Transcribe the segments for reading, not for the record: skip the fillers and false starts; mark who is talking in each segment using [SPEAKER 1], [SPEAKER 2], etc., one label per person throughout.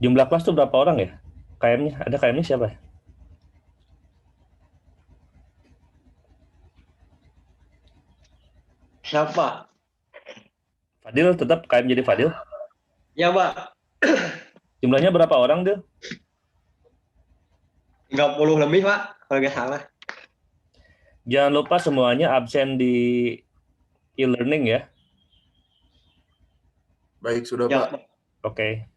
[SPEAKER 1] Jumlah kelas tuh berapa orang ya? KM-nya, ada KM-nya siapa ya?
[SPEAKER 2] Siapa?
[SPEAKER 1] Fadil, tetap KM jadi Fadil.
[SPEAKER 2] Ya, Pak.
[SPEAKER 1] Jumlahnya berapa orang, Dil?
[SPEAKER 2] 30 lebih, Pak. Kalau nggak salah.
[SPEAKER 1] Jangan lupa semuanya absen di e-learning ya.
[SPEAKER 3] Baik, sudah
[SPEAKER 2] Ya,
[SPEAKER 3] Pak.
[SPEAKER 2] Pak.
[SPEAKER 1] Oke.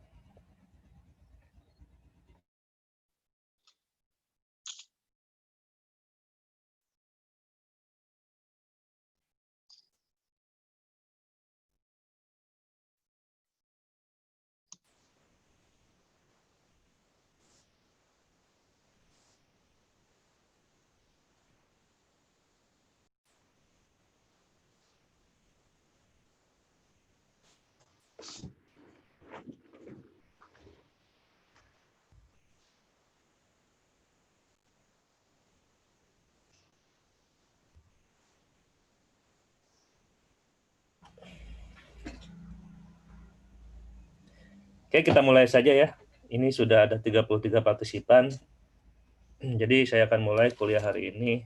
[SPEAKER 1] Oke, kita mulai saja ya. Ini sudah ada 33 partisipan. Jadi saya akan mulai kuliah hari ini.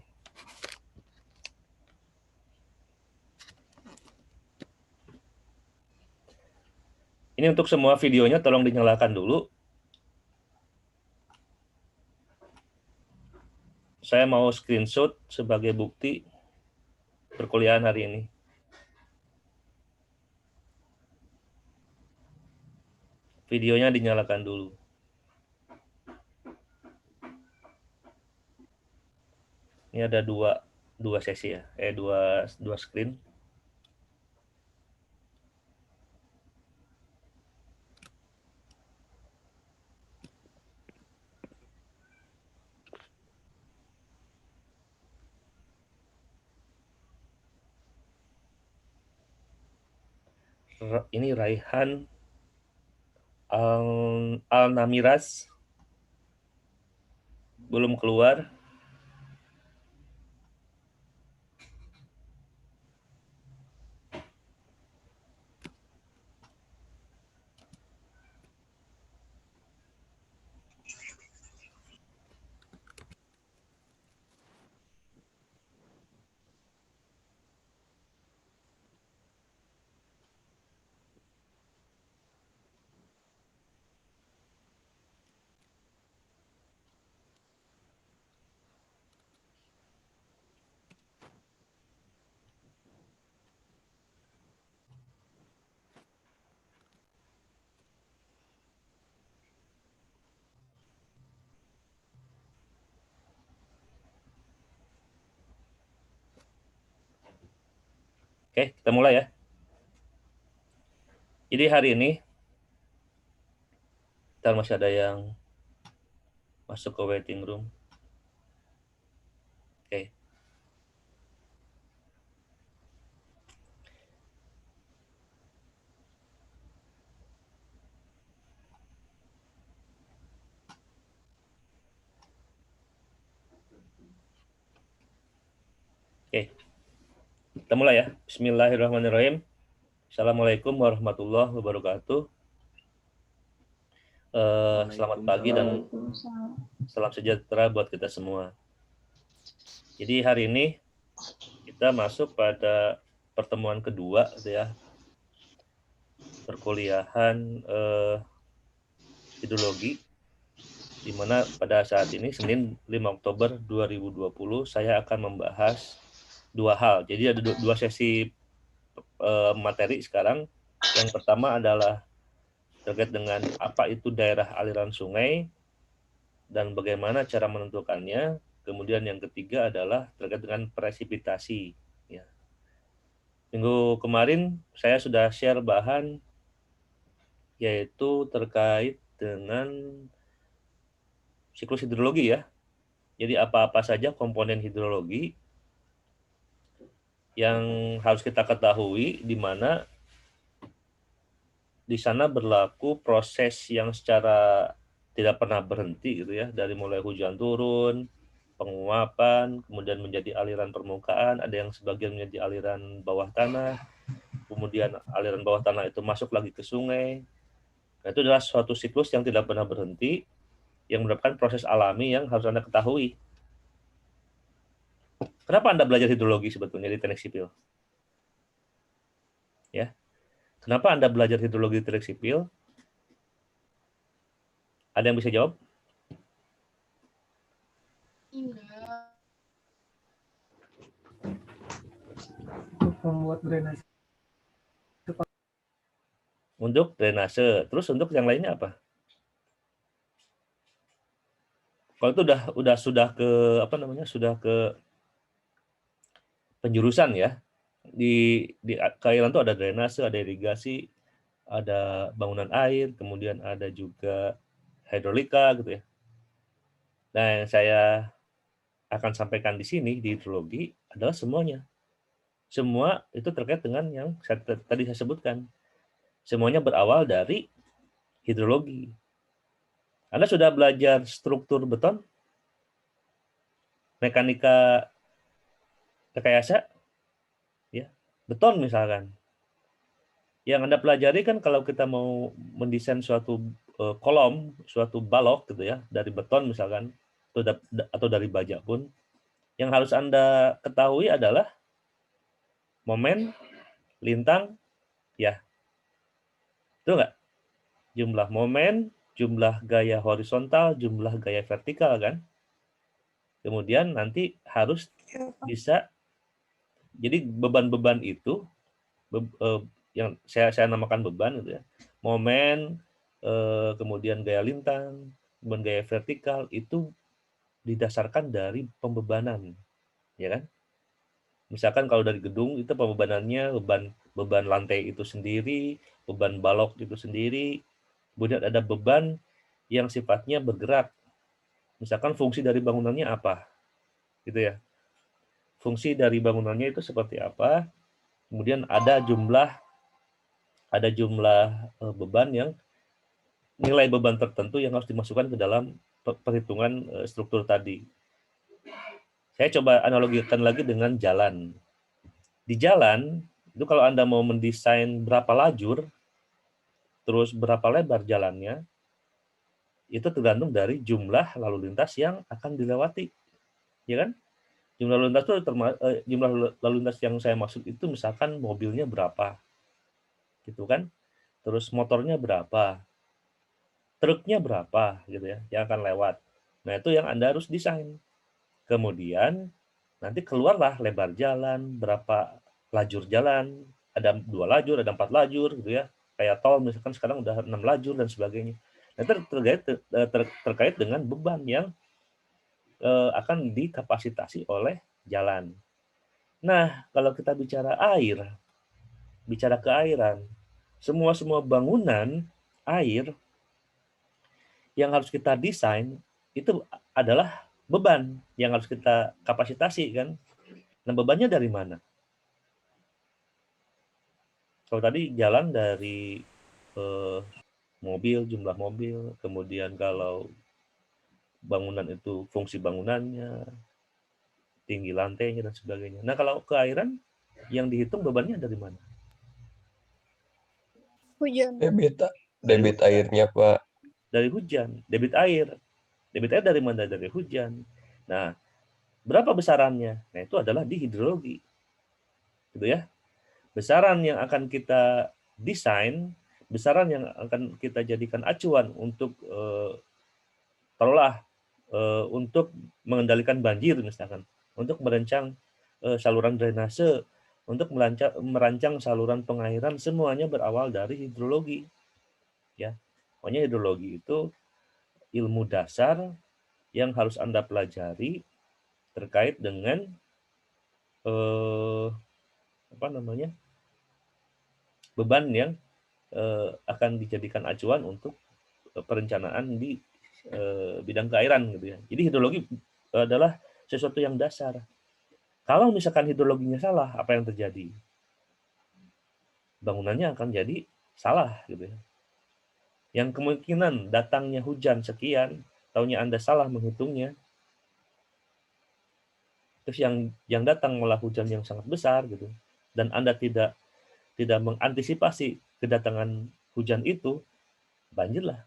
[SPEAKER 1] Ini untuk semua videonya tolong dinyalakan dulu. Saya mau screenshot sebagai bukti perkuliahan hari ini. Videonya dinyalakan dulu. Ini ada dua sesi ya, dua screen. Ini Raihan Al-Namiraz belum keluar. Oke, kita mulai ya. Jadi hari ini, ntar masih ada yang masuk ke waiting room. Oke. Oke, kita mulai ya. Bismillahirrahmanirrahim. Assalamualaikum warahmatullahi wabarakatuh. Selamat pagi dan salam sejahtera buat kita semua. Jadi hari ini kita masuk pada pertemuan kedua ya, perkuliahan hidrologi, di mana pada saat ini Senin 5 Oktober 2020 saya akan membahas dua hal. Jadi ada dua sesi materi sekarang. Yang pertama adalah terkait dengan apa itu daerah aliran sungai dan bagaimana cara menentukannya. Kemudian yang ketiga adalah terkait dengan presipitasi. Ya. Minggu kemarin saya sudah share bahan yaitu terkait dengan siklus hidrologi ya. Jadi apa-apa saja komponen hidrologi yang harus kita ketahui, di mana di sana berlaku proses yang secara tidak pernah berhenti gitu ya, dari mulai hujan turun, penguapan, kemudian menjadi aliran permukaan, ada yang sebagian menjadi aliran bawah tanah, kemudian aliran bawah tanah itu masuk lagi ke sungai, Nah, itu adalah suatu siklus yang tidak pernah berhenti, yang merupakan proses alami yang harus Anda ketahui. Kenapa Anda belajar hidrologi sebetulnya di teknik sipil? Ya, kenapa Anda belajar hidrologi di teknik sipil? Ada yang bisa jawab?
[SPEAKER 3] Untuk membuat drainase.
[SPEAKER 1] Untuk drainase. Terus untuk yang lainnya apa? Kalau itu sudah ke apa namanya? Sudah ke penjurusan ya. Di keairan itu ada drainase, ada irigasi, ada bangunan air, kemudian ada juga hidrolika gitu ya. Nah, yang saya akan sampaikan di sini di hidrologi adalah semuanya. Semua itu terkait dengan yang tadi saya sebutkan. Semuanya berawal dari hidrologi. Anda sudah belajar struktur beton? Mekanika rekayasa? Ya, beton misalkan. Yang Anda pelajari kan kalau kita mau mendesain suatu kolom, suatu balok gitu ya, dari beton misalkan, atau dari baja pun, yang harus Anda ketahui adalah momen, lintang, ya. Itu enggak? Jumlah momen, jumlah gaya horizontal, jumlah gaya vertikal kan. Kemudian nanti harus bisa, jadi beban-beban itu yang saya namakan beban gitu ya. Momen, kemudian gaya lintang, kemudian gaya vertikal itu didasarkan dari pembebanan, ya kan? Misalkan kalau dari gedung itu pembebanannya beban lantai itu sendiri, beban balok itu sendiri, kemudian ada beban yang sifatnya bergerak. Misalkan fungsi dari bangunannya apa, gitu ya. Fungsi dari bangunannya itu seperti apa? Kemudian ada jumlah beban yang nilai beban tertentu yang harus dimasukkan ke dalam perhitungan struktur tadi. Saya coba analogikan lagi dengan jalan. Di jalan, itu kalau Anda mau mendesain berapa lajur, terus berapa lebar jalannya, itu tergantung dari jumlah lalu lintas yang akan dilewati. Ya kan? Jumlah lalu lintas itu jumlah lalu lintas yang saya maksud itu misalkan mobilnya berapa. Gitu kan? Terus motornya berapa, truknya berapa gitu ya yang akan lewat. Nah, itu yang Anda harus desain. Kemudian nanti keluarlah lebar jalan, berapa lajur jalan, ada 2 lajur, ada 4 lajur gitu ya. Kayak tol misalkan sekarang udah 6 lajur dan sebagainya. Nah, itu terkait dengan beban yang akan dikapasitasi oleh jalan. Nah, kalau kita bicara air, bicara keairan, semua bangunan air yang harus kita desain itu adalah beban yang harus kita kapasitasi kan. Nah, bebannya dari mana? Kalau tadi jalan dari mobil, jumlah mobil, kemudian kalau bangunan itu fungsi bangunannya, tinggi lantainya dan sebagainya. Nah, kalau keairan yang dihitung bebannya dari mana?
[SPEAKER 4] Hujan.
[SPEAKER 5] Debit airnya, Pak.
[SPEAKER 1] Dari hujan, debit air. Debit air dari mana? Dari hujan. Nah, berapa besarannya? Nah, itu adalah di hidrologi. Gitu ya. Besaran yang akan kita desain, besaran yang akan kita jadikan acuan untuk taruhlah untuk mengendalikan banjir misalkan, untuk merancang saluran drainase, untuk merancang saluran pengairan, semuanya berawal dari hidrologi. Ya, pokoknya hidrologi itu ilmu dasar yang harus Anda pelajari terkait dengan beban yang akan dijadikan acuan untuk perencanaan di bidang keairan gitu ya. Jadi hidrologi adalah sesuatu yang dasar. Kalau misalkan hidrologinya salah, apa yang terjadi? Bangunannya akan jadi salah gitu ya. Yang kemungkinan datangnya hujan sekian, taunya Anda salah menghitungnya. Terus yang datang malah hujan yang sangat besar gitu. Dan Anda tidak mengantisipasi kedatangan hujan itu, banjir lah.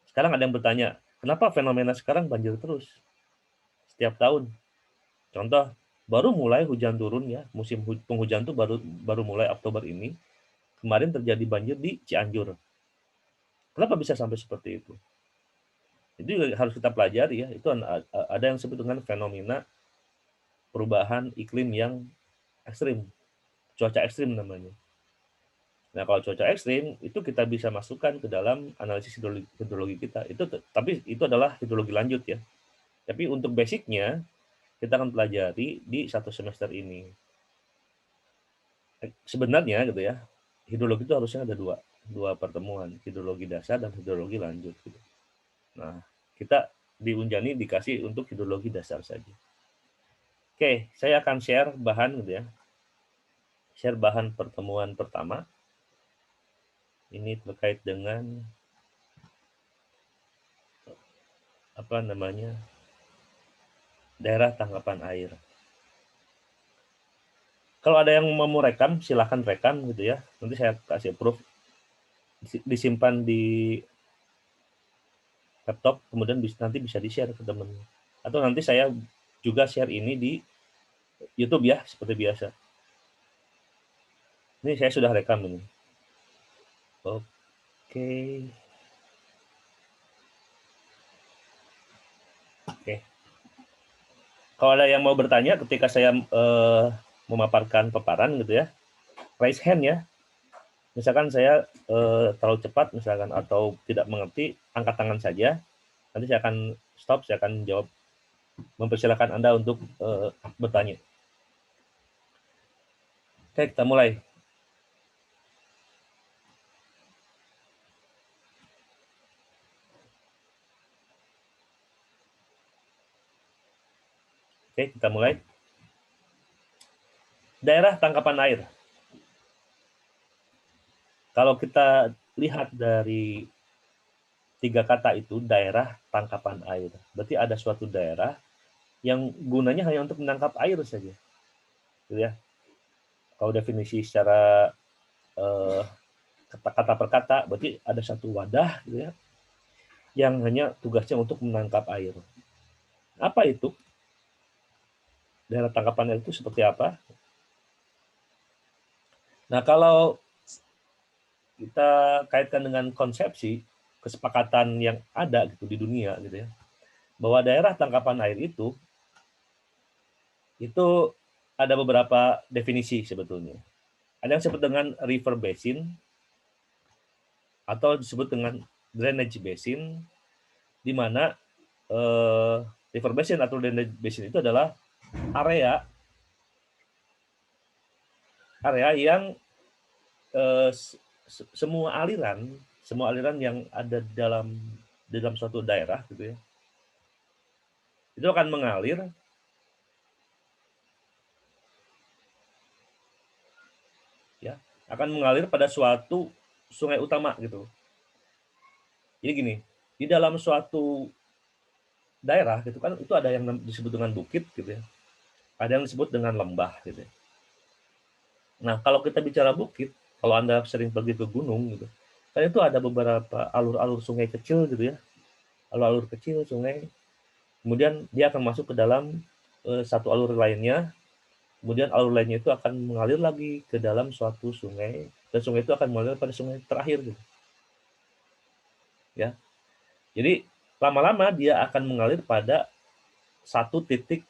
[SPEAKER 1] Sekarang ada yang bertanya, kenapa fenomena sekarang banjir terus setiap tahun? Contoh, baru mulai hujan turun ya, musim penghujan tuh baru mulai Oktober ini. Kemarin terjadi banjir di Cianjur. Kenapa bisa sampai seperti itu? Itu juga harus kita pelajari ya. Itu ada yang disebut dengan fenomena perubahan iklim yang ekstrim, cuaca ekstrim namanya. Nah, kalau cuaca ekstrim itu kita bisa masukkan ke dalam analisis hidrologi kita. Tapi itu adalah hidrologi lanjut ya. Tapi untuk basicnya kita akan pelajari di satu semester ini. Sebenarnya gitu ya, hidrologi itu harusnya ada dua pertemuan, hidrologi dasar dan hidrologi lanjut. Gitu. Nah, kita di Unjani dikasih untuk hidrologi dasar saja. Oke, saya akan share bahan gitu ya. Share bahan pertemuan pertama. Ini terkait dengan apa namanya? Daerah tangkapan air. Kalau ada yang mau rekam, silahkan rekam gitu ya. Nanti saya kasih approve. Disimpan di laptop, kemudian nanti bisa di-share ke teman. Atau nanti saya juga share ini di YouTube ya, seperti biasa. Ini saya sudah rekam ini. Oke. Kalau ada yang mau bertanya ketika saya memaparkan paparan gitu ya, raise hand ya. Misalkan saya terlalu cepat misalkan atau tidak mengerti, angkat tangan saja. Nanti saya akan stop, saya akan jawab. Mempersilahkan Anda untuk bertanya. Oke, kita mulai. Oke, kita mulai. Daerah tangkapan air. Kalau kita lihat dari 3 kata itu, daerah tangkapan air. Berarti ada suatu daerah yang gunanya hanya untuk menangkap air saja. Gitu ya. Kalau definisi secara kata per kata, berarti ada satu wadah gitu ya, yang hanya tugasnya untuk menangkap air. Apa itu? Daerah tangkapan air itu seperti apa? Nah, kalau kita kaitkan dengan konsepsi kesepakatan yang ada gitu di dunia gitu ya, bahwa daerah tangkapan air itu ada beberapa definisi sebetulnya. Ada yang disebut dengan river basin atau disebut dengan drainage basin, di mana river basin atau drainage basin itu adalah area yang semua aliran yang ada dalam suatu daerah gitu ya, itu akan mengalir pada suatu sungai utama gitu. Jadi gini, di dalam suatu daerah gitu kan, itu ada yang disebut dengan bukit gitu ya, ada yang disebut dengan lembah gitu ya. Nah, kalau kita bicara bukit, kalau Anda sering pergi ke gunung gitu, kan itu ada beberapa alur-alur sungai kecil gitu ya, alur-alur kecil sungai, kemudian dia akan masuk ke dalam satu alur lainnya, kemudian alur lainnya itu akan mengalir lagi ke dalam suatu sungai, dan sungai itu akan mengalir pada sungai terakhir gitu. Ya. Jadi lama-lama dia akan mengalir pada satu titik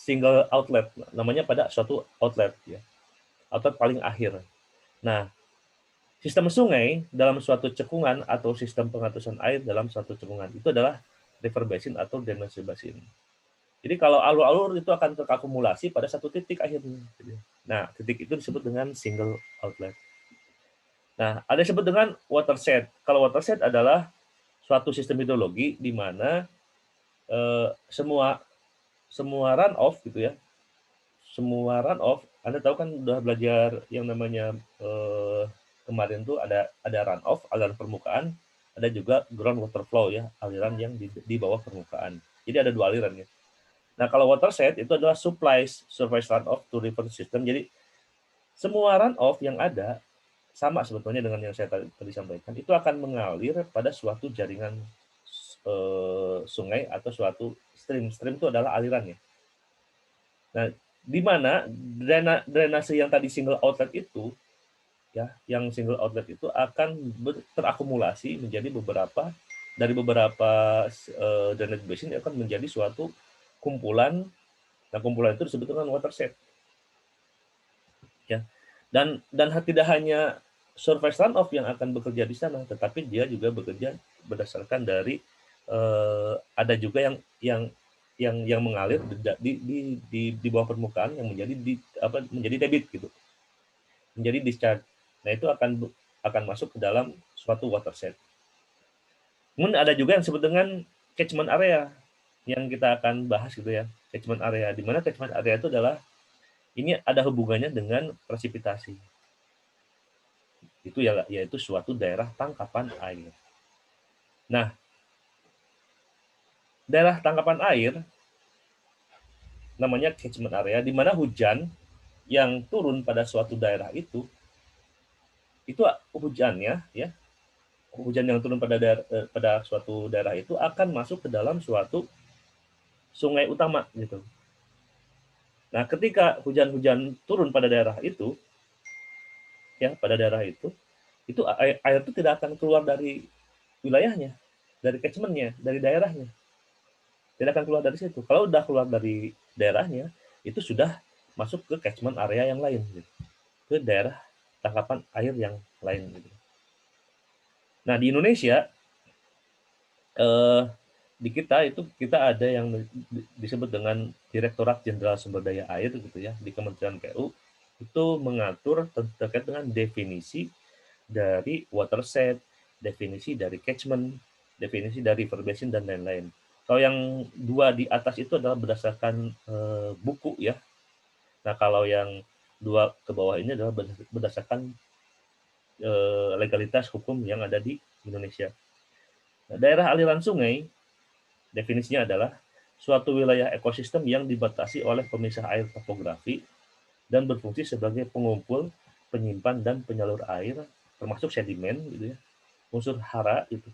[SPEAKER 1] single outlet, namanya pada suatu outlet ya, outlet paling akhir. Nah, sistem sungai dalam suatu cekungan atau sistem pengatusan air dalam suatu cekungan itu adalah river basin atau drainage basin. Jadi kalau alur-alur itu akan terakumulasi pada satu titik akhirnya. Nah, titik itu disebut dengan single outlet. Nah, ada disebut dengan watershed. Kalau watershed adalah suatu sistem hidrologi di mana semua runoff gitu ya, semua runoff, Anda tahu kan udah belajar yang namanya kemarin tuh ada runoff, aliran permukaan, ada juga ground water flow ya, aliran yang di bawah permukaan. Jadi ada dua aliran ya. Nah, kalau watershed itu adalah surface runoff to river system. Jadi semua runoff yang ada sama sebetulnya dengan yang saya tadi sampaikan, itu akan mengalir pada suatu jaringan sungai atau suatu stream. Stream itu adalah alirannya. Nah, di mana drainase yang tadi single outlet itu, ya, yang single outlet itu akan terakumulasi menjadi beberapa drainage basin akan menjadi suatu kumpulan. Nah, kumpulan itu disebut dengan watershed. Ya. Dan tidak hanya surface runoff yang akan bekerja di sana, tetapi dia juga bekerja berdasarkan dari ada juga yang mengalir di bawah permukaan yang menjadi debit gitu, menjadi discharge. Nah, itu akan masuk ke dalam suatu watershed. Kemudian ada juga yang disebut dengan catchment area yang kita akan bahas gitu ya. Catchment area, di mana catchment area itu adalah ini ada hubungannya dengan presipitasi. Itu yaitu suatu daerah tangkapan air. Nah, daerah tangkapan air namanya catchment area, di mana hujan yang turun pada suatu daerah itu hujannya, ya, hujan yang turun pada suatu daerah itu akan masuk ke dalam suatu sungai utama gitu. Nah, ketika hujan-hujan turun pada daerah itu, ya, itu air itu tidak akan keluar dari wilayahnya, dari catchment-nya, dari daerahnya. Tidak akan keluar dari situ. Kalau udah keluar dari daerahnya, itu sudah masuk ke catchment area yang lain, gitu. Ke daerah tangkapan air yang lain. Gitu. Nah, di Indonesia, di kita ada yang disebut dengan Direktorat Jenderal Sumber Daya Air, gitu ya, di Kementerian PU, itu mengatur terkait dengan definisi dari watershed, definisi dari catchment, definisi dari river basin, dan lain-lain. Kalau yang dua di atas itu adalah berdasarkan buku, ya. Nah, kalau yang dua ke bawah ini adalah berdasarkan legalitas hukum yang ada di Indonesia. Nah, daerah aliran sungai definisinya adalah suatu wilayah ekosistem yang dibatasi oleh pemisah air topografi dan berfungsi sebagai pengumpul, penyimpan, dan penyalur air, termasuk sedimen, gitu ya, unsur hara, gitu,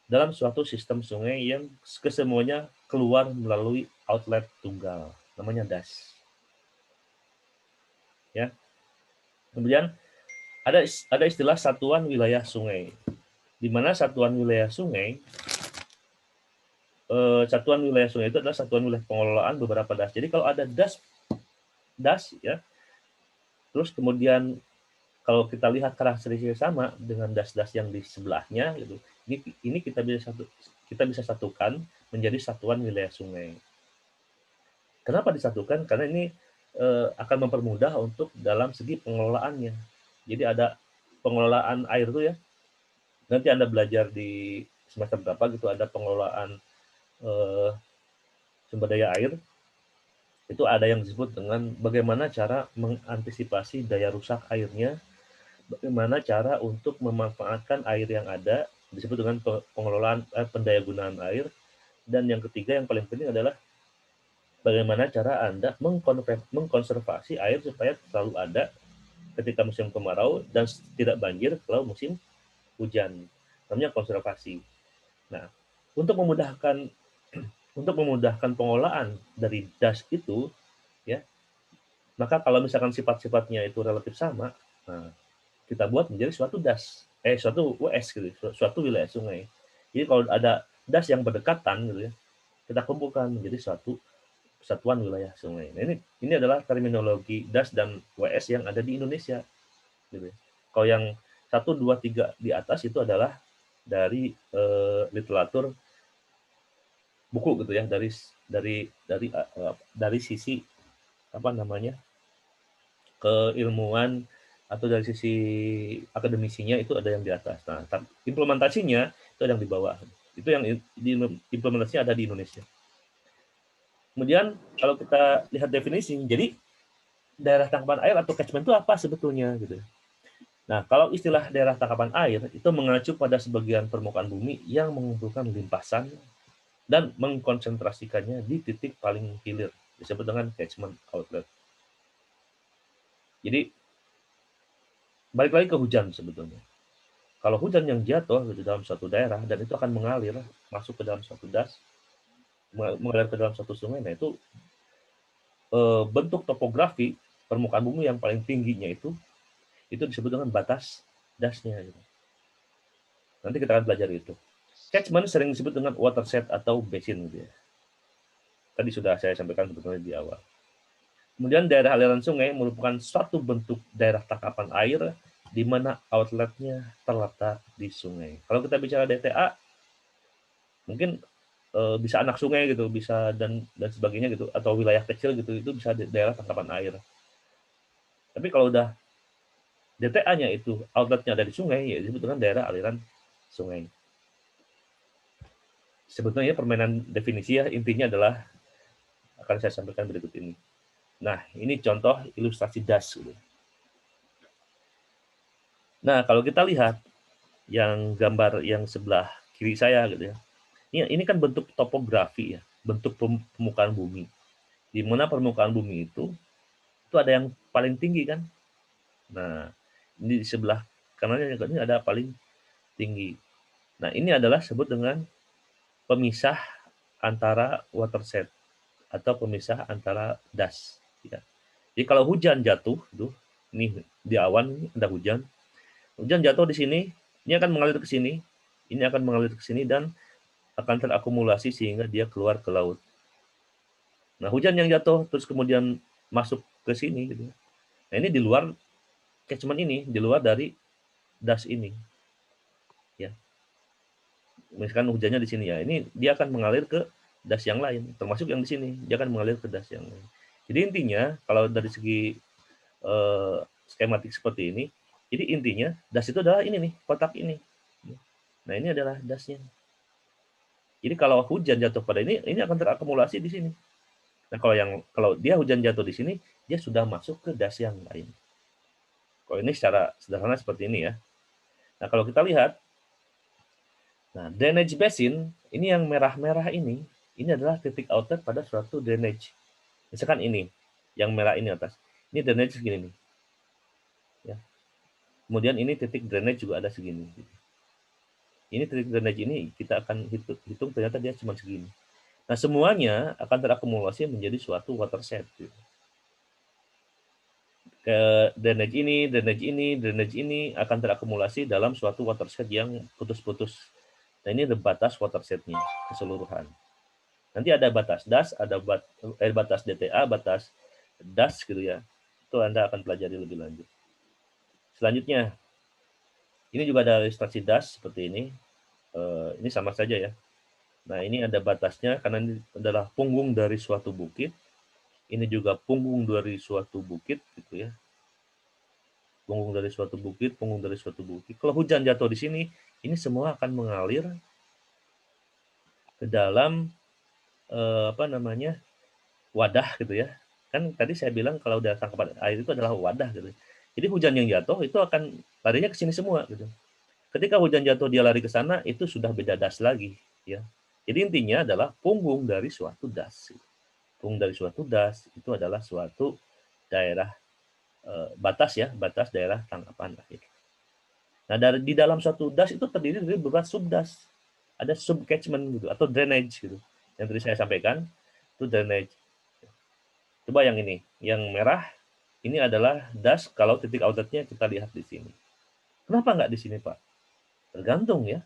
[SPEAKER 1] dalam suatu sistem sungai yang kesemuanya keluar melalui outlet tunggal, namanya das. Ya. Kemudian ada istilah satuan wilayah sungai, di mana satuan wilayah sungai itu adalah satuan wilayah pengelolaan beberapa das. Jadi kalau ada das, ya, terus kemudian kalau kita lihat karakteristiknya sama dengan das-das yang di sebelahnya, gitu, ini kita bisa satukan menjadi satuan wilayah sungai. Kenapa disatukan? Karena ini akan mempermudah untuk dalam segi pengelolaannya. Jadi ada pengelolaan air tuh, ya. Nanti Anda belajar di semester berapa gitu, ada pengelolaan sumber daya air. Itu ada yang disebut dengan bagaimana cara mengantisipasi daya rusak airnya, bagaimana cara untuk memanfaatkan air yang ada, disebut dengan pengelolaan pendayagunaan air. Dan yang ketiga yang paling penting adalah bagaimana cara Anda mengkonservasi air supaya selalu ada ketika musim kemarau dan tidak banjir kalau musim hujan. Namanya konservasi. Nah, untuk memudahkan pengolahan dari das itu, ya, maka kalau misalkan sifat-sifatnya itu relatif sama, nah, kita buat menjadi suatu WS gitu, suatu wilayah sungai. Jadi kalau ada das yang berdekatan gitu, ya, kita kumpulkan menjadi suatu satuan wilayah sungai. Nah, ini adalah terminologi das dan WS yang ada di Indonesia. Gitu. Kalau yang 1, 2, 3 di atas itu adalah dari literatur buku gitu, ya, dari sisi apa namanya, keilmuan atau dari sisi akademisinya itu ada yang di atas. Nah, implementasinya itu ada yang di bawah. Itu yang implementasinya ada di Indonesia. Kemudian kalau kita lihat definisi, jadi daerah tangkapan air atau catchment itu apa sebetulnya gitu. Nah, kalau istilah daerah tangkapan air itu mengacu pada sebagian permukaan bumi yang mengumpulkan limpasan dan mengkonsentrasikannya di titik paling hilir, disebut dengan catchment outlet. Jadi balik lagi ke hujan sebetulnya. Kalau hujan yang jatuh di dalam suatu daerah dan itu akan mengalir masuk ke dalam suatu das, mengalir ke dalam suatu sungai, nah itu bentuk topografi permukaan bumi yang paling tingginya itu disebut dengan batas dasnya. Gitu. Nanti kita akan belajar itu. Catchment sering disebut dengan watershed atau basin. Gitu ya. Tadi sudah saya sampaikan sebetulnya di awal. Kemudian daerah aliran sungai merupakan suatu bentuk daerah tangkapan air di mana outletnya terletak di sungai. Kalau kita bicara DTA, mungkin bisa anak sungai gitu, bisa dan sebagainya gitu, atau wilayah kecil gitu, itu bisa daerah tangkapan air. Tapi kalau udah DTA-nya itu outletnya ada di sungai, ya disebut dengan daerah aliran sungai. Sebetulnya permainan definisi ya, intinya adalah akan saya sampaikan berikut ini. Nah, ini contoh ilustrasi das. Gitu. Nah, kalau kita lihat yang gambar yang sebelah kiri saya gitu ya. Ini kan bentuk topografi ya, bentuk permukaan bumi. Di mana permukaan bumi itu ada yang paling tinggi kan. Nah, ini di sebelah kanannya ini ada paling tinggi. Nah, ini adalah sebut dengan pemisah antara watershed atau pemisah antara das. Ya. Jadi kalau hujan jatuh, ini di awan ini ada hujan. Hujan jatuh di sini, ini akan mengalir ke sini, ini akan mengalir ke sini dan akan terakumulasi sehingga dia keluar ke laut. Nah, hujan yang jatuh terus kemudian masuk ke sini gitu. Nah, ini di luar catchment ini, di luar dari das ini. Ya. Misalkan hujannya di sini ya. Ini dia akan mengalir ke das yang lain, termasuk yang di sini. Dia akan mengalir ke das yang lain. Jadi intinya kalau dari segi skematik seperti ini, jadi intinya das itu adalah ini nih, kotak ini. Nah, ini adalah dasnya. Jadi kalau hujan jatuh pada ini akan terakumulasi di sini. Nah, kalau dia hujan jatuh di sini, dia sudah masuk ke das yang lain. Kalau ini secara sederhana seperti ini ya. Nah, kalau kita lihat, nah drainage basin ini yang merah-merah ini adalah titik outlet pada suatu drainage. Misalkan ini, yang merah ini atas. Ini drainage segini nih. Ya. Kemudian ini titik drainage juga ada segini. Ini titik drainage ini kita akan hitung ternyata dia cuma segini. Nah, semuanya akan terakumulasi menjadi suatu watershed. Ke drainage ini akan terakumulasi dalam suatu watershed yang putus-putus. Nah, ini ada batas watershednya keseluruhan. Nanti ada batas das, ada batas DTA, batas das gitu ya. Itu Anda akan pelajari lebih lanjut. Selanjutnya, ini juga ada ilustrasi das seperti ini. Ini sama saja ya. Nah, ini ada batasnya karena ini adalah punggung dari suatu bukit. Ini juga punggung dari suatu bukit gitu ya. Punggung dari suatu bukit. Kalau hujan jatuh di sini, ini semua akan mengalir ke dalam wadah gitu ya. Kan tadi saya bilang kalau udah tangkapan air itu adalah wadah gitu. Jadi hujan yang jatuh itu akan larinya ke sini semua gitu. Ketika hujan jatuh dia lari ke sana, itu sudah beda das lagi ya. Jadi intinya adalah punggung dari suatu das. Punggung dari suatu das itu adalah suatu daerah batas daerah tangkapan air. Nah, di dalam suatu das itu terdiri dari beberapa subdas. Ada subcatchment gitu atau drainage gitu. Yang tadi saya sampaikan itu drainage. Coba yang ini, yang merah ini adalah das kalau titik outletnya kita lihat di sini. Kenapa nggak di sini, Pak? Tergantung ya.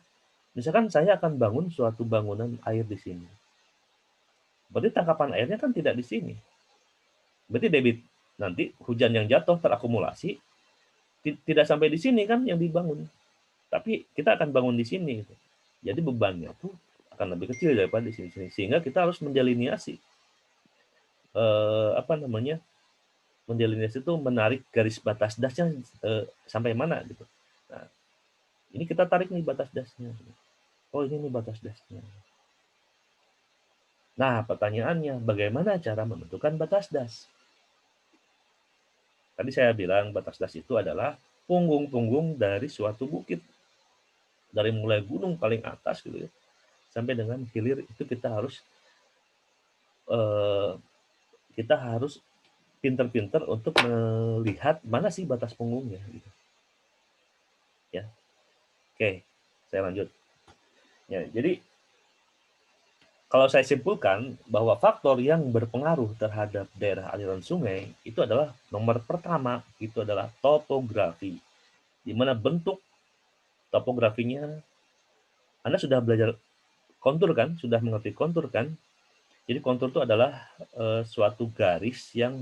[SPEAKER 1] Misalkan saya akan bangun suatu bangunan air di sini. Berarti tangkapan airnya kan tidak di sini. Berarti debit nanti hujan yang jatuh terakumulasi tidak sampai di sini kan yang dibangun. Tapi kita akan bangun di sini. Gitu. Jadi bebannya tuh akan lebih kecil daripada di sini. Sehingga kita harus mendeliniasi. Mendeliniasi itu menarik garis batas dasnya sampai mana gitu. Nah, ini kita tarik nih batas dasnya. Oh, ini nih batas dasnya. Nah, pertanyaannya, bagaimana cara menentukan batas das? Tadi saya bilang batas das itu adalah punggung-punggung dari suatu bukit. Dari mulai gunung paling atas gitu ya, sampai dengan hilir itu kita harus pinter-pinter untuk melihat mana sih batas punggungnya. Gitu. Ya, oke, saya lanjut. Ya, jadi kalau saya simpulkan bahwa faktor yang berpengaruh terhadap daerah aliran sungai itu adalah nomor pertama itu adalah topografi, di mana bentuk topografinya Anda sudah belajar kontur kan, sudah mengerti kontur kan? Jadi kontur itu adalah suatu garis yang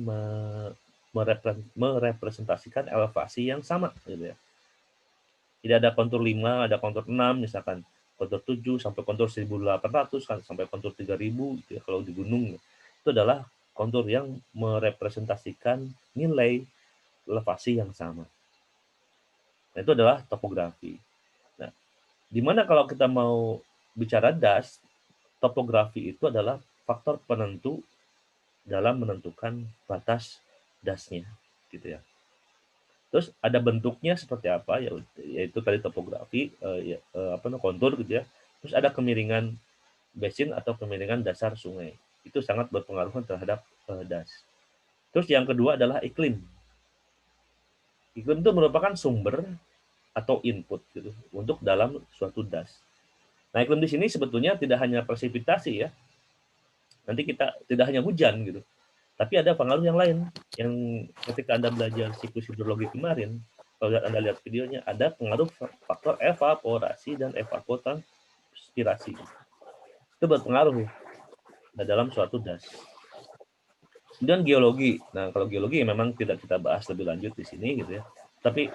[SPEAKER 1] merepresentasikan elevasi yang sama, gitu ya. Jadi ada kontur 5, ada kontur 6, misalkan kontur 7 sampai kontur 1800 kan sampai kontur 3000 gitu ya, kalau di gunung. Itu adalah kontur yang merepresentasikan nilai elevasi yang sama. Nah, itu adalah topografi. Nah, di mana kalau kita mau bicara das, topografi itu adalah faktor penentu dalam menentukan batas dasnya, gitu ya. Terus ada bentuknya seperti apa, yaitu tadi topografi, kontur gitu ya. Terus ada kemiringan basin atau kemiringan dasar sungai. Itu sangat berpengaruh terhadap das. Terus yang kedua adalah iklim. Iklim itu merupakan sumber atau input gitu untuk dalam suatu das. Nah, iklim di sini sebetulnya tidak hanya presipitasi ya. Nanti kita tidak hanya hujan gitu. Tapi ada pengaruh yang lain yang ketika Anda belajar siklus hidrologi kemarin, kalau Anda lihat videonya, ada pengaruh faktor evaporasi dan evapotranspirasi. Itu berpengaruh ya dalam suatu das. Kemudian geologi. Nah, kalau geologi memang tidak kita bahas lebih lanjut di sini gitu ya. Tapi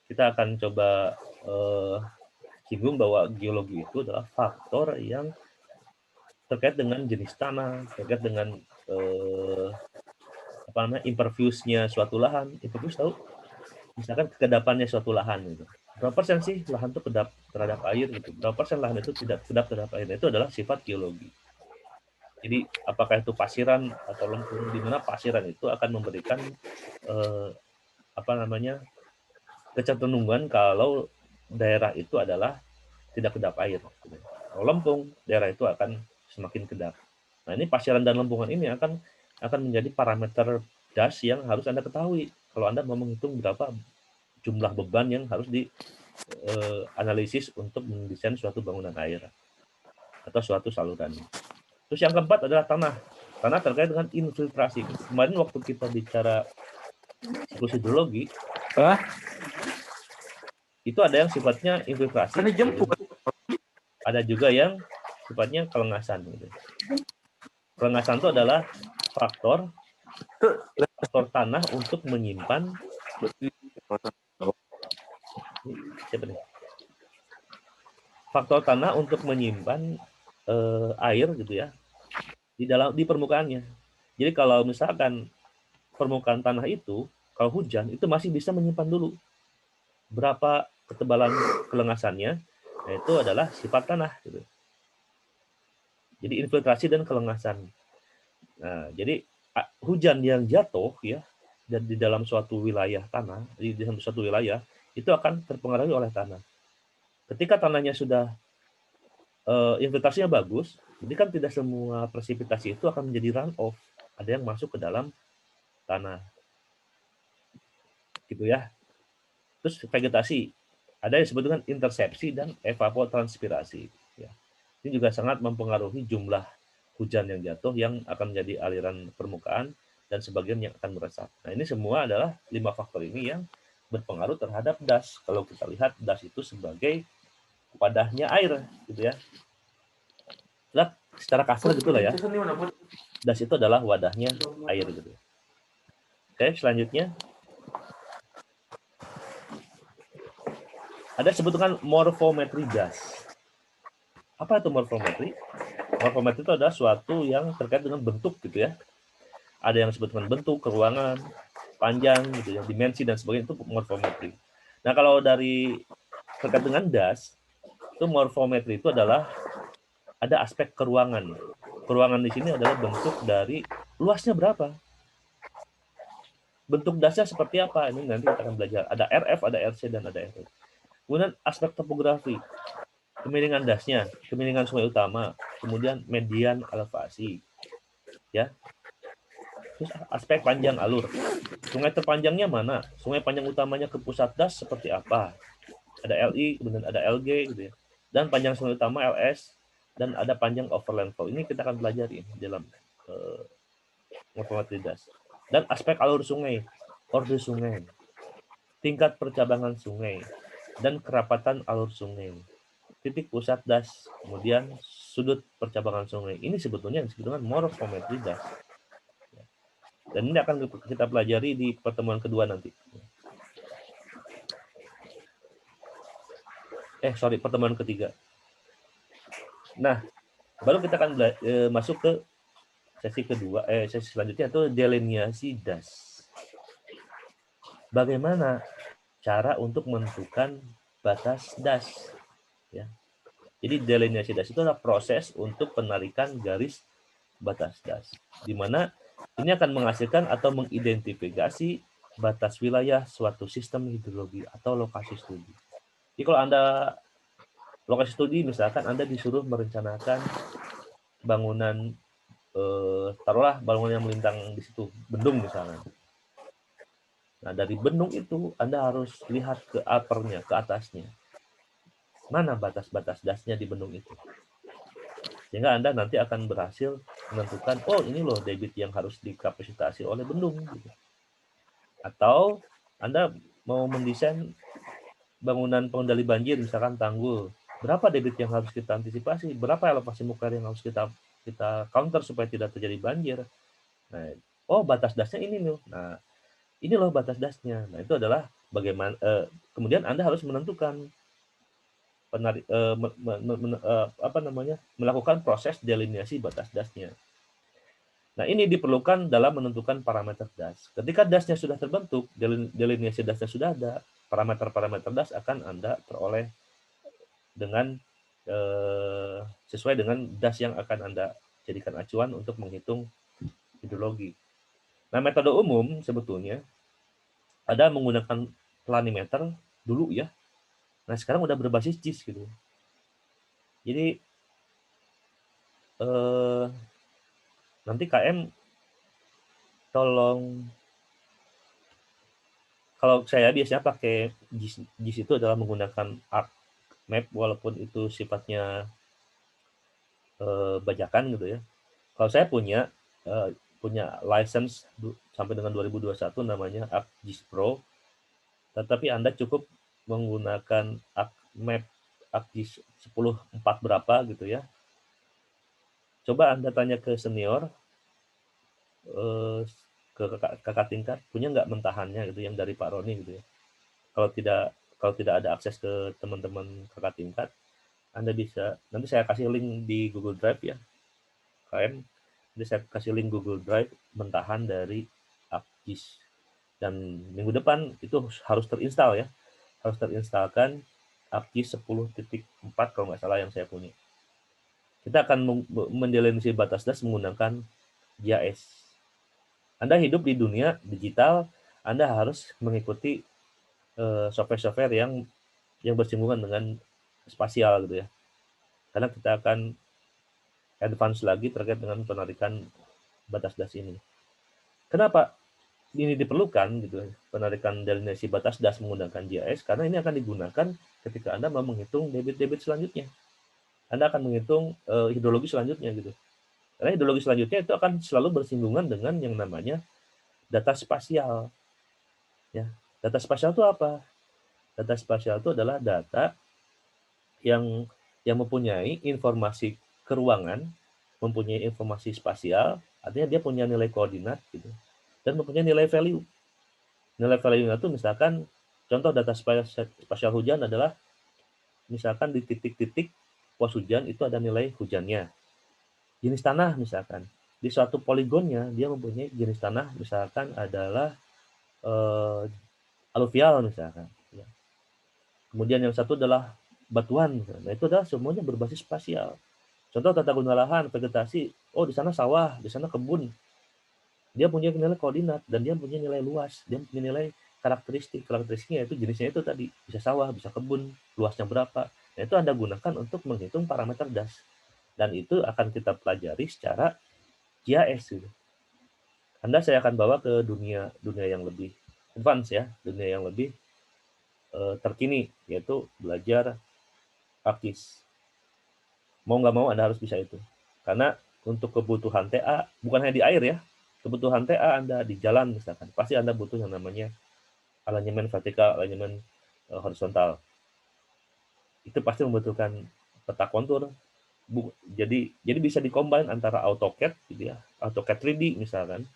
[SPEAKER 1] kita akan coba singgung bahwa geologi itu adalah faktor yang terkait dengan jenis tanah, terkait dengan imperviusnya suatu lahan. Impervius tahu? Misalkan kekedapannya suatu lahan gitu. Berapa persen sih lahan itu kedap terhadap air gitu? Berapa persen lahan itu tidak kedap terhadap air? Itu adalah sifat geologi. Jadi apakah itu pasiran atau lempung, di mana pasiran itu akan memberikan kecenderungan kalau daerah itu adalah tidak kedap air. Gitu. Kalau lempung, daerah itu akan semakin kedap. Nah, ini pasiran dan lempungan ini akan menjadi parameter das yang harus Anda ketahui kalau Anda mau menghitung berapa jumlah beban yang harus dianalisis untuk mendesain suatu bangunan air atau suatu saluran. Terus yang keempat adalah tanah. Tanah terkait dengan infiltrasi. Kemarin waktu kita bicara siklus hidrologi, itu ada yang sifatnya infiltrasi. Ada juga yang sifatnya kelengasan. Gitu. Kelengasan itu adalah faktor tanah untuk menyimpan faktor tanah untuk menyimpan air gitu ya di permukaannya. Jadi kalau misalkan permukaan tanah itu kalau hujan itu masih bisa menyimpan dulu berapa ketebalan kelengasannya. Nah, itu adalah sifat tanah gitu. Jadi infiltrasi dan kelengasan. Nah, jadi hujan yang jatuh ya dan di dalam suatu wilayah tanah, di dalam suatu wilayah itu akan terpengaruhi oleh tanah. Ketika tanahnya sudah infiltrasinya bagus, jadi kan tidak semua presipitasi itu akan menjadi runoff. Ada yang masuk ke dalam tanah. Gitu ya. Terus vegetasi. Ada yang disebut dengan intersepsi dan evapotranspirasi. Ya. Ini juga sangat mempengaruhi jumlah hujan yang jatuh yang akan menjadi aliran permukaan dan sebagian yang akan meresap. Nah, ini semua adalah 5 faktor ini yang berpengaruh terhadap das. Kalau kita lihat das itu sebagai wadahnya air, gitu ya. Secara kasar gitu lah ya. Das itu adalah wadahnya air gitu. Oke, selanjutnya ada sebutan morfometri das. Apa itu morfometri? Morfometri itu adalah suatu yang terkait dengan bentuk gitu ya. Ada yang disebut dengan bentuk, keruangan, panjang gitu ya, dimensi dan sebagainya, itu morfometri. Nah, kalau dari terkait dengan das, itu morfometri itu adalah ada aspek keruangan. Keruangan di sini adalah bentuk dari luasnya berapa. Bentuk dasnya seperti apa? Ini nanti kita akan belajar. Ada RF, ada RC, dan ada RF. Kemudian aspek topografi. Kemiringan dasnya, kemiringan sungai utama, kemudian median elevasi. Ya. Terus aspek panjang alur. Sungai terpanjangnya mana? Sungai panjang utamanya ke pusat das seperti apa? ada LI, kemudian ada LG gitu ya. Dan panjang sungai utama LS dan ada panjang overland flow. Ini kita akan pelajari dalam morfometri das. Dan aspek alur sungai, orde sungai, tingkat percabangan sungai, dan kerapatan alur sungai, titik pusat das, kemudian sudut percabangan sungai. Ini sebetulnya yang disebut dengan morfometri das. Dan ini akan kita pelajari di pertemuan kedua nanti. Pertemuan ketiga. Nah, baru kita akan masuk ke sesi kedua, sesi selanjutnya itu delineasi das. Bagaimana cara untuk menentukan batas das? Ya. Jadi delineasi das itu adalah proses untuk penarikan garis batas das, di mana ini akan menghasilkan atau mengidentifikasi batas wilayah suatu sistem hidrologi atau lokasi studi. Jadi kalau Anda lokasi studi, misalkan Anda disuruh merencanakan bangunan, taruhlah bangunan yang melintang di situ, bendung misalnya. Nah, dari bendung itu Anda harus lihat ke uppernya, ke atasnya. Mana batas-batas dasnya di bendung itu. Sehingga Anda nanti akan berhasil menentukan, oh ini loh debit yang harus dikapasitasi oleh bendung. Gitu. Atau Anda mau mendesain bangunan pengendali banjir, misalkan tanggul. Berapa debit yang harus kita antisipasi? Berapa elevasi muka air yang harus kita counter supaya tidak terjadi banjir? Nah, oh batas dasnya ini loh. Nah, ini loh batas dasnya. Nah, itu adalah bagaimana. Kemudian Anda harus menentukan melakukan proses delineasi batas dasnya. Nah, ini diperlukan dalam menentukan parameter das. Ketika dasnya sudah terbentuk, delineasi dasnya sudah ada, parameter-parameter das akan Anda peroleh dengan sesuai dengan das yang akan Anda jadikan acuan untuk menghitung hidrologi. Nah, metode umum sebetulnya ada menggunakan planimeter dulu ya. Nah, sekarang udah berbasis JIS gitu. Jadi nanti KM tolong, kalau saya biasanya pakai JIS itu adalah menggunakan ArcMap walaupun itu sifatnya bajakan gitu ya. Kalau saya punya license sampai dengan 2021 namanya ArcGIS Pro, tetapi Anda cukup menggunakan ArcMap ArcGIS 10.4 berapa gitu ya. Coba Anda tanya ke senior, ke kakak tingkat, punya nggak mentahannya gitu yang dari Pak Roni gitu ya. Kalau tidak ada akses ke teman-teman kakak tingkat, Anda bisa, nanti saya kasih link di Google Drive ya, KM. Nanti saya kasih link Google Drive mentahan dari ArcGIS. Dan minggu depan itu harus terinstall ya. Harus terinstalkan ArcGIS 10.4 kalau nggak salah yang saya punya. Kita akan mendelineasi batas das menggunakan GIS. Anda hidup di dunia digital, Anda harus mengikuti software-software yang bersinggungan dengan spasial gitu ya. Karena kita akan advance lagi terkait dengan penarikan batas das ini. Kenapa ini diperlukan gitu, penarikan delineasi batas das menggunakan GIS? Karena ini akan digunakan ketika Anda mau menghitung debit-debit selanjutnya. Anda akan menghitung hidrologi selanjutnya gitu. Karena hidrologi selanjutnya itu akan selalu bersinggungan dengan yang namanya data spasial. Ya, data spasial itu apa? Data spasial itu adalah data yang mempunyai informasi keruangan, mempunyai informasi spasial, artinya dia punya nilai koordinat gitu, dan mempunyai nilai value. Nilai value itu misalkan contoh data spasial hujan adalah misalkan di titik-titik pos hujan itu ada nilai hujannya. Jenis tanah misalkan di suatu poligonnya dia mempunyai jenis tanah misalkan adalah aluvial misalkan. Ya. Kemudian yang satu adalah batuan. Nah itu adalah semuanya berbasis spasial. Contoh tata guna lahan, vegetasi. Oh di sana sawah, di sana kebun. Dia punya nilai koordinat dan dia punya nilai luas. Dia punya nilai karakteristik. Karakteristiknya itu jenisnya itu tadi bisa sawah, bisa kebun, luasnya berapa. Nah itu Anda gunakan untuk menghitung parameter das. Dan itu akan kita pelajari secara GIS. Gitu. Saya akan bawa ke dunia yang lebih advance ya, dunia yang lebih terkini, yaitu belajar ArcGIS. Mau nggak mau Anda harus bisa itu. Karena untuk kebutuhan TA, bukan hanya di air ya, kebutuhan TA Anda di jalan misalkan, pasti Anda butuh yang namanya alignment vertikal, alignment horizontal. Itu pasti membutuhkan peta kontur. Jadi bisa dikombin antara AutoCAD gitu ya, AutoCAD 3D misalkan,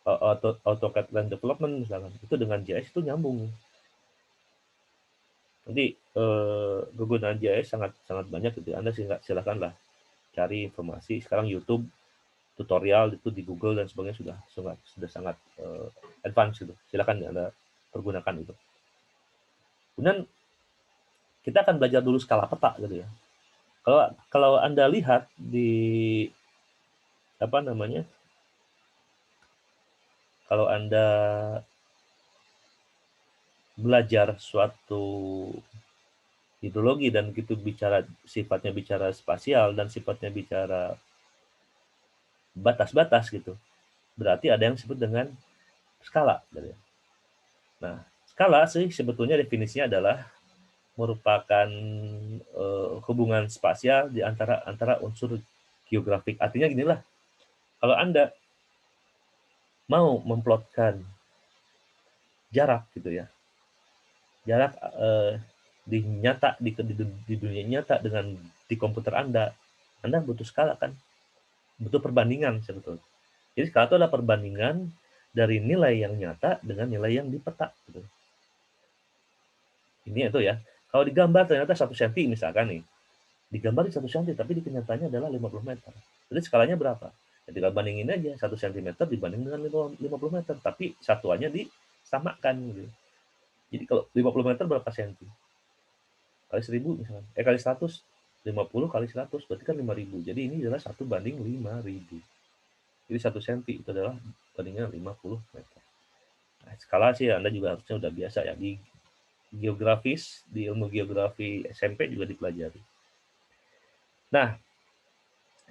[SPEAKER 1] AutoCAD Land Development misalkan, itu dengan GIS itu nyambung. Nanti kegunaan GIS sangat banyak gitu. Anda silakanlah cari informasi. Sekarang YouTube tutorial itu di Google dan sebagainya sudah sangat advance gitu. Silakan Anda pergunakan itu. Kemudian kita akan belajar dulu skala peta gitu ya. Kalau Anda lihat di apa namanya? Kalau Anda belajar suatu hidrologi dan gitu sifatnya bicara spasial dan sifatnya bicara batas-batas gitu. Berarti ada yang disebut dengan skala gitu ya. Nah, skala sih sebetulnya definisinya adalah merupakan hubungan spasial di antara unsur geografik. Artinya ginilah, kalau Anda mau memplotkan jarak gitu ya, jarak di dunia nyata dengan di komputer Anda butuh skala kan, butuh perbandingan sebetulnya. Jadi skala itu adalah perbandingan dari nilai yang nyata dengan nilai yang di peta gitu. Ini itu ya. Kalau digambar ternyata 1 cm misalkan nih. Digambar di 1 cm tapi di kenyataannya adalah 50 meter. Jadi skalanya berapa? Ya tinggal bandingin aja 1 cm dibanding dengan 50 meter, tapi satuannya disamakan gitu. Jadi kalau 50 meter berapa senti? Kali 1000 misalkan. Kali 100. 50 kali 100 berarti kan 5000. Jadi ini adalah 1 banding 5000. Jadi 1 cm itu adalah bandingnya 50 meter. Nah, skala sih Anda juga harusnya udah biasa ya di geografis, di ilmu geografi SMP juga dipelajari. Nah,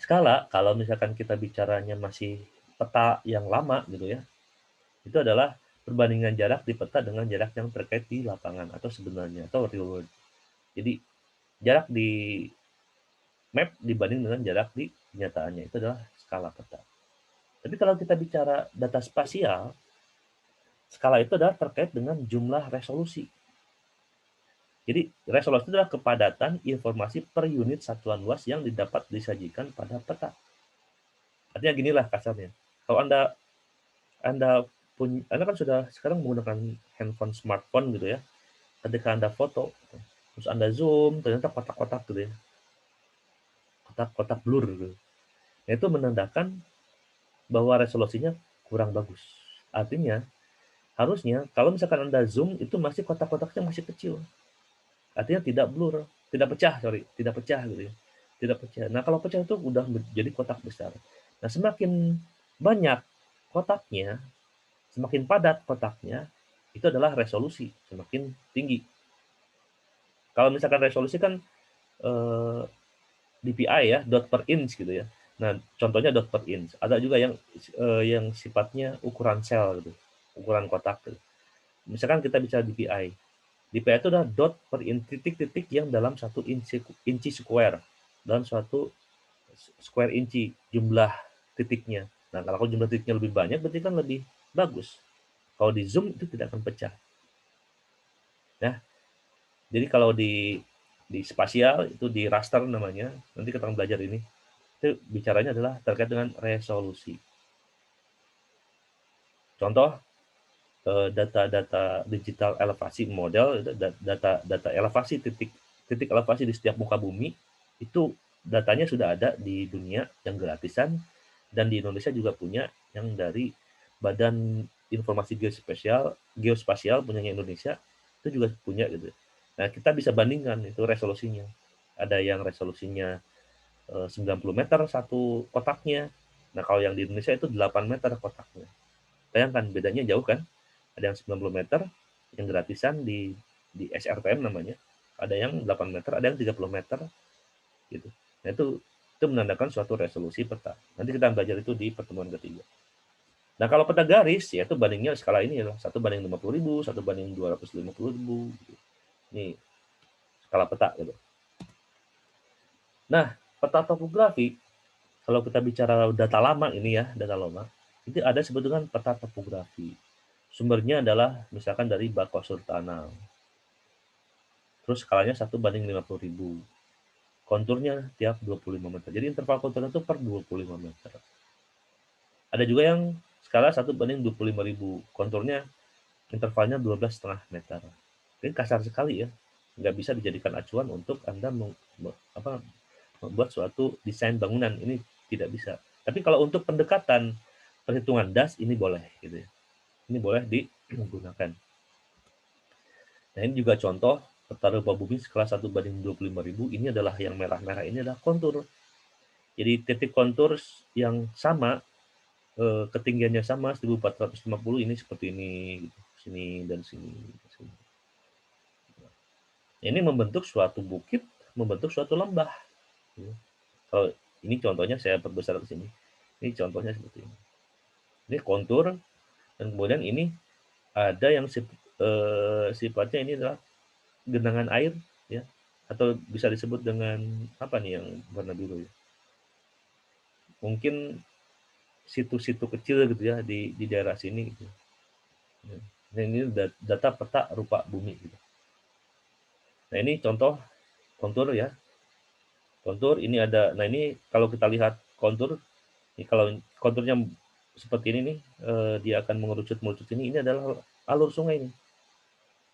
[SPEAKER 1] skala kalau misalkan kita bicaranya masih peta yang lama gitu ya, itu adalah perbandingan jarak di peta dengan jarak yang terkait di lapangan atau sebenarnya atau real world. Jadi jarak di map dibanding dengan jarak di kenyataannya itu adalah skala peta. Tapi kalau kita bicara data spasial, skala itu adalah terkait dengan jumlah resolusi. Jadi resolusi itu adalah kepadatan informasi per unit satuan luas yang didapat disajikan pada peta. Artinya ginilah kasarnya. Kalau Anda kan sudah sekarang menggunakan handphone smartphone gitu ya. Ketika Anda foto, terus Anda zoom, ternyata kotak-kotak gitu ya. Kotak-kotak blur gitu. Nah, itu menandakan bahwa resolusinya kurang bagus. Artinya harusnya kalau misalkan Anda zoom itu masih kotak-kotaknya masih kecil. Artinya tidak blur, tidak pecah gitu ya. Tidak pecah. Nah, kalau pecah itu udah menjadi kotak besar. Nah, semakin banyak kotaknya, semakin padat kotaknya, itu adalah resolusi semakin tinggi. Kalau misalkan resolusi kan DPI ya, dot per inch gitu ya. Nah, contohnya dot per inch. Ada juga yang sifatnya ukuran sel gitu, ukuran kotak gitu. Misalkan kita bicara DPI. DPI itu adalah dot per inch, titik-titik yang dalam 1 inci square, dalam suatu square inci jumlah titiknya. Nah, kalau jumlah titiknya lebih banyak berarti kan lebih bagus. Kalau di zoom itu tidak akan pecah. Nah, jadi kalau di spasial itu di raster namanya, nanti kita akan belajar ini. Itu bicaranya adalah terkait dengan resolusi. Contoh data digital elevasi model, data elevasi titik elevasi di setiap muka bumi itu datanya sudah ada di dunia yang gratisan dan di Indonesia juga punya yang dari Badan Informasi Geospasial punyanya Indonesia itu juga punya gitu. Nah, kita bisa bandingkan itu resolusinya. Ada yang resolusinya 90 meter satu kotaknya. Nah, kalau yang di Indonesia itu 8 meter kotaknya. Bayangkan bedanya jauh kan? Ada yang 90 meter yang gratisan di SRTM namanya, ada yang 8 meter, ada yang 30 meter gitu. Nah, itu menandakan suatu resolusi peta. Nanti kita belajar itu di pertemuan ketiga. Nah, kalau peta garis ya itu bandingnya skala ini adalah 1 banding 50.000, 1 banding 250.000 gitu. Ini skala peta gitu. Nah, peta topografi kalau kita bicara data lama ini ya, data lama, itu ada disebut dengan peta topografi. Sumbernya adalah misalkan dari Bako Sultana. Terus skalanya 1/50.000. Konturnya tiap 25 meter. Jadi interval konturnya itu per 25 meter. Ada juga yang skala 1/25.000. Konturnya intervalnya 12,5 meter. Ini kasar sekali ya. Nggak bisa dijadikan acuan untuk Anda membuat suatu desain bangunan. Ini tidak bisa. Tapi kalau untuk pendekatan perhitungan das ini boleh gitu ya. Ini boleh digunakan. Nah, ini juga contoh peta rupa bumi skala 1/25.000. Ini adalah yang merah-merah ini adalah kontur. Jadi titik kontur yang sama, ketinggiannya sama 1450 ini seperti ini, gitu. Sini dan sini. Sini. Ini membentuk suatu bukit, membentuk suatu lembah. Kalau ini contohnya saya perbesar ke sini. Ini contohnya seperti ini. Ini kontur dan kemudian ini ada yang sifatnya ini adalah genangan air ya, atau bisa disebut dengan apa nih yang warna biru ya? Mungkin situ-situ kecil gitu ya di daerah sini gitu. Nah, ini data peta rupa bumi gitu. Nah, ini contoh kontur ya. Kontur ini ada. Nah, ini kalau kita lihat kontur, ini kalau konturnya seperti ini nih, dia akan mengerucut ini. Ini adalah alur sungai ini.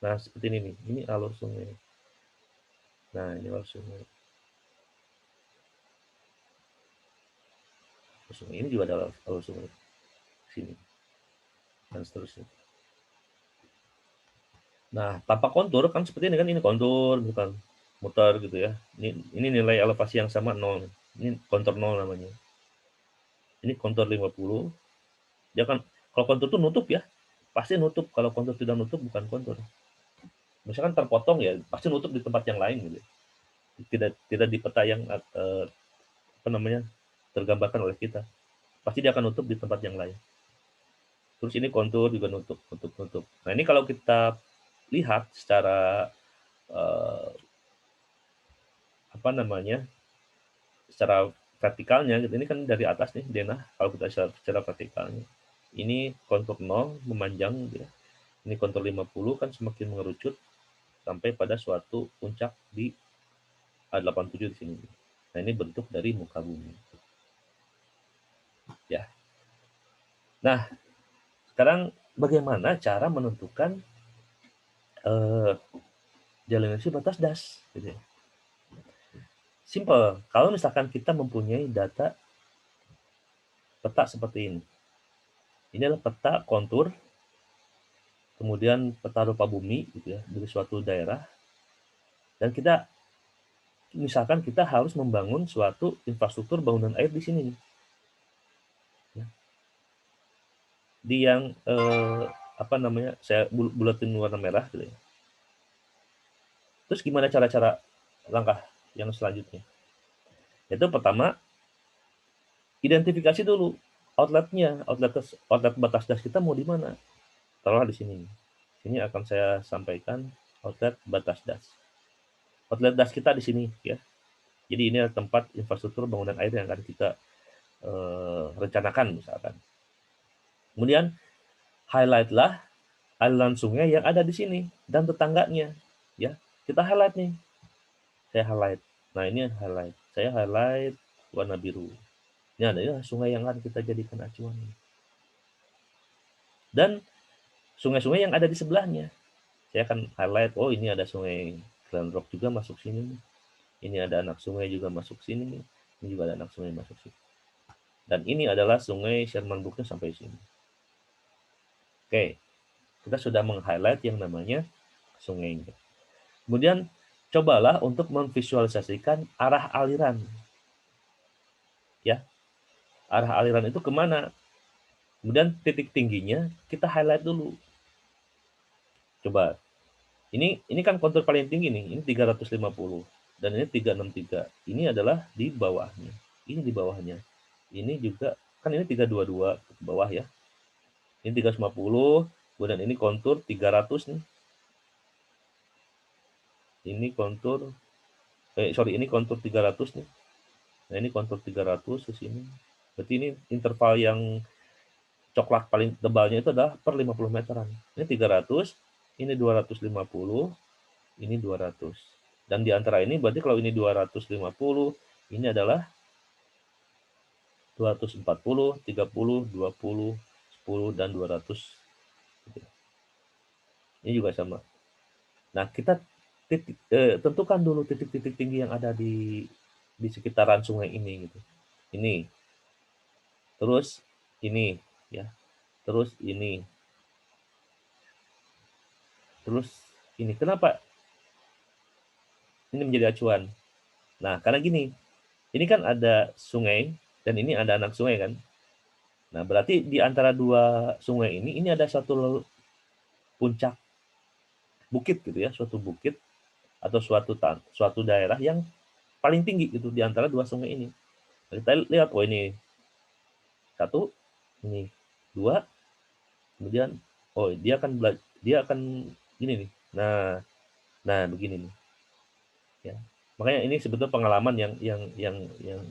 [SPEAKER 1] Nah, seperti ini nih. Ini alur sungai. Nah, ini alur sungai. Ini juga ada alur sungai sini dan seterusnya. Nah, tanpa kontur kan seperti ini kan, ini kontur bukan muter gitu ya. Ini nilai elevasi yang sama 0. Ini kontur 0 namanya. Ini kontur 50. Dia kan kalau kontur itu nutup ya. Pasti nutup. Kalau kontur tidak nutup bukan kontur. Misalkan terpotong ya pasti nutup di tempat yang lain gitu. Tidak di peta yang tergambarkan oleh kita. Pasti dia akan nutup di tempat yang lain. Terus ini kontur juga nutup. Nah, ini kalau kita lihat secara secara vertikalnya gitu. Ini kan dari atas nih denah, kalau kita secara vertikalnya. Ini kontur 0 memanjang gitu ya. Ini kontur 50 kan semakin mengerucut sampai pada suatu puncak di A87 di sini. Nah, ini bentuk dari muka bumi. Ya. Nah, sekarang bagaimana cara menentukan jalannya batas das gitu ya. Simple. Kalau misalkan kita mempunyai data peta seperti ini. Ini adalah peta kontur, kemudian peta rupa bumi gitu ya, dari suatu daerah. Dan misalkan kita harus membangun suatu infrastruktur bangunan air di sini nih. Ya. Di yang saya bulatin warna merah gitu ya. Terus gimana cara langkah yang selanjutnya? Itu pertama, identifikasi dulu outletnya, outlet batas das kita mau di mana. Taruhlah di sini. Sini akan saya sampaikan outlet batas das. Outlet das kita di sini ya. Jadi ini adalah tempat infrastruktur bangunan air yang akan kita rencanakan misalkan. Kemudian highlightlah aliran sungai yang ada di sini dan tetangganya ya. Kita highlight nih. Saya highlight. Nah, ini highlight. Saya highlight warna biru. Ini adalah sungai yang akan kita jadikan acuan. Dan sungai-sungai yang ada di sebelahnya. Saya akan highlight, oh ini ada sungai Grand Rock juga masuk sini. Ini ada anak sungai juga masuk sini. Ini juga ada anak sungai masuk sini. Dan ini adalah sungai Sherman Brooknya sampai sini. Oke, kita sudah meng-highlight yang namanya sungainya. Kemudian cobalah untuk memvisualisasikan arah aliran. Ya, arah aliran itu kemana? Kemudian titik tingginya kita highlight dulu. Coba, ini kan kontur paling tinggi nih, ini 350 dan ini 363. Ini adalah di bawahnya. Ini di bawahnya. Ini juga kan ini 322 ke bawah ya. Ini 350, kemudian ini kontur 300 nih. ini kontur ini kontur 300 nih. Nah, ini kontur 300 ke sini. Berarti ini interval yang coklat paling tebalnya itu adalah per 50 meteran. Ini 300, ini 250, ini 200. Dan di antara ini berarti kalau ini 250, ini adalah 240, 30, 20, 10, dan 200. Ini juga sama. Nah, kita tentukan dulu titik-titik tinggi yang ada di sekitaran sungai ini gitu. Ini. Terus ini ya. Terus ini. Terus ini. Kenapa ini menjadi acuan? Nah, karena gini. Ini kan ada sungai dan ini ada anak sungai kan. Nah, berarti di antara dua sungai ini ada suatu puncak bukit gitu ya, suatu bukit atau suatu daerah yang paling tinggi gitu di antara dua sungai ini. Nah, kita lihat, oh ini satu, ini dua, kemudian oh dia akan gini nih. Nah begini nih. Ya. Makanya ini sebetulnya pengalaman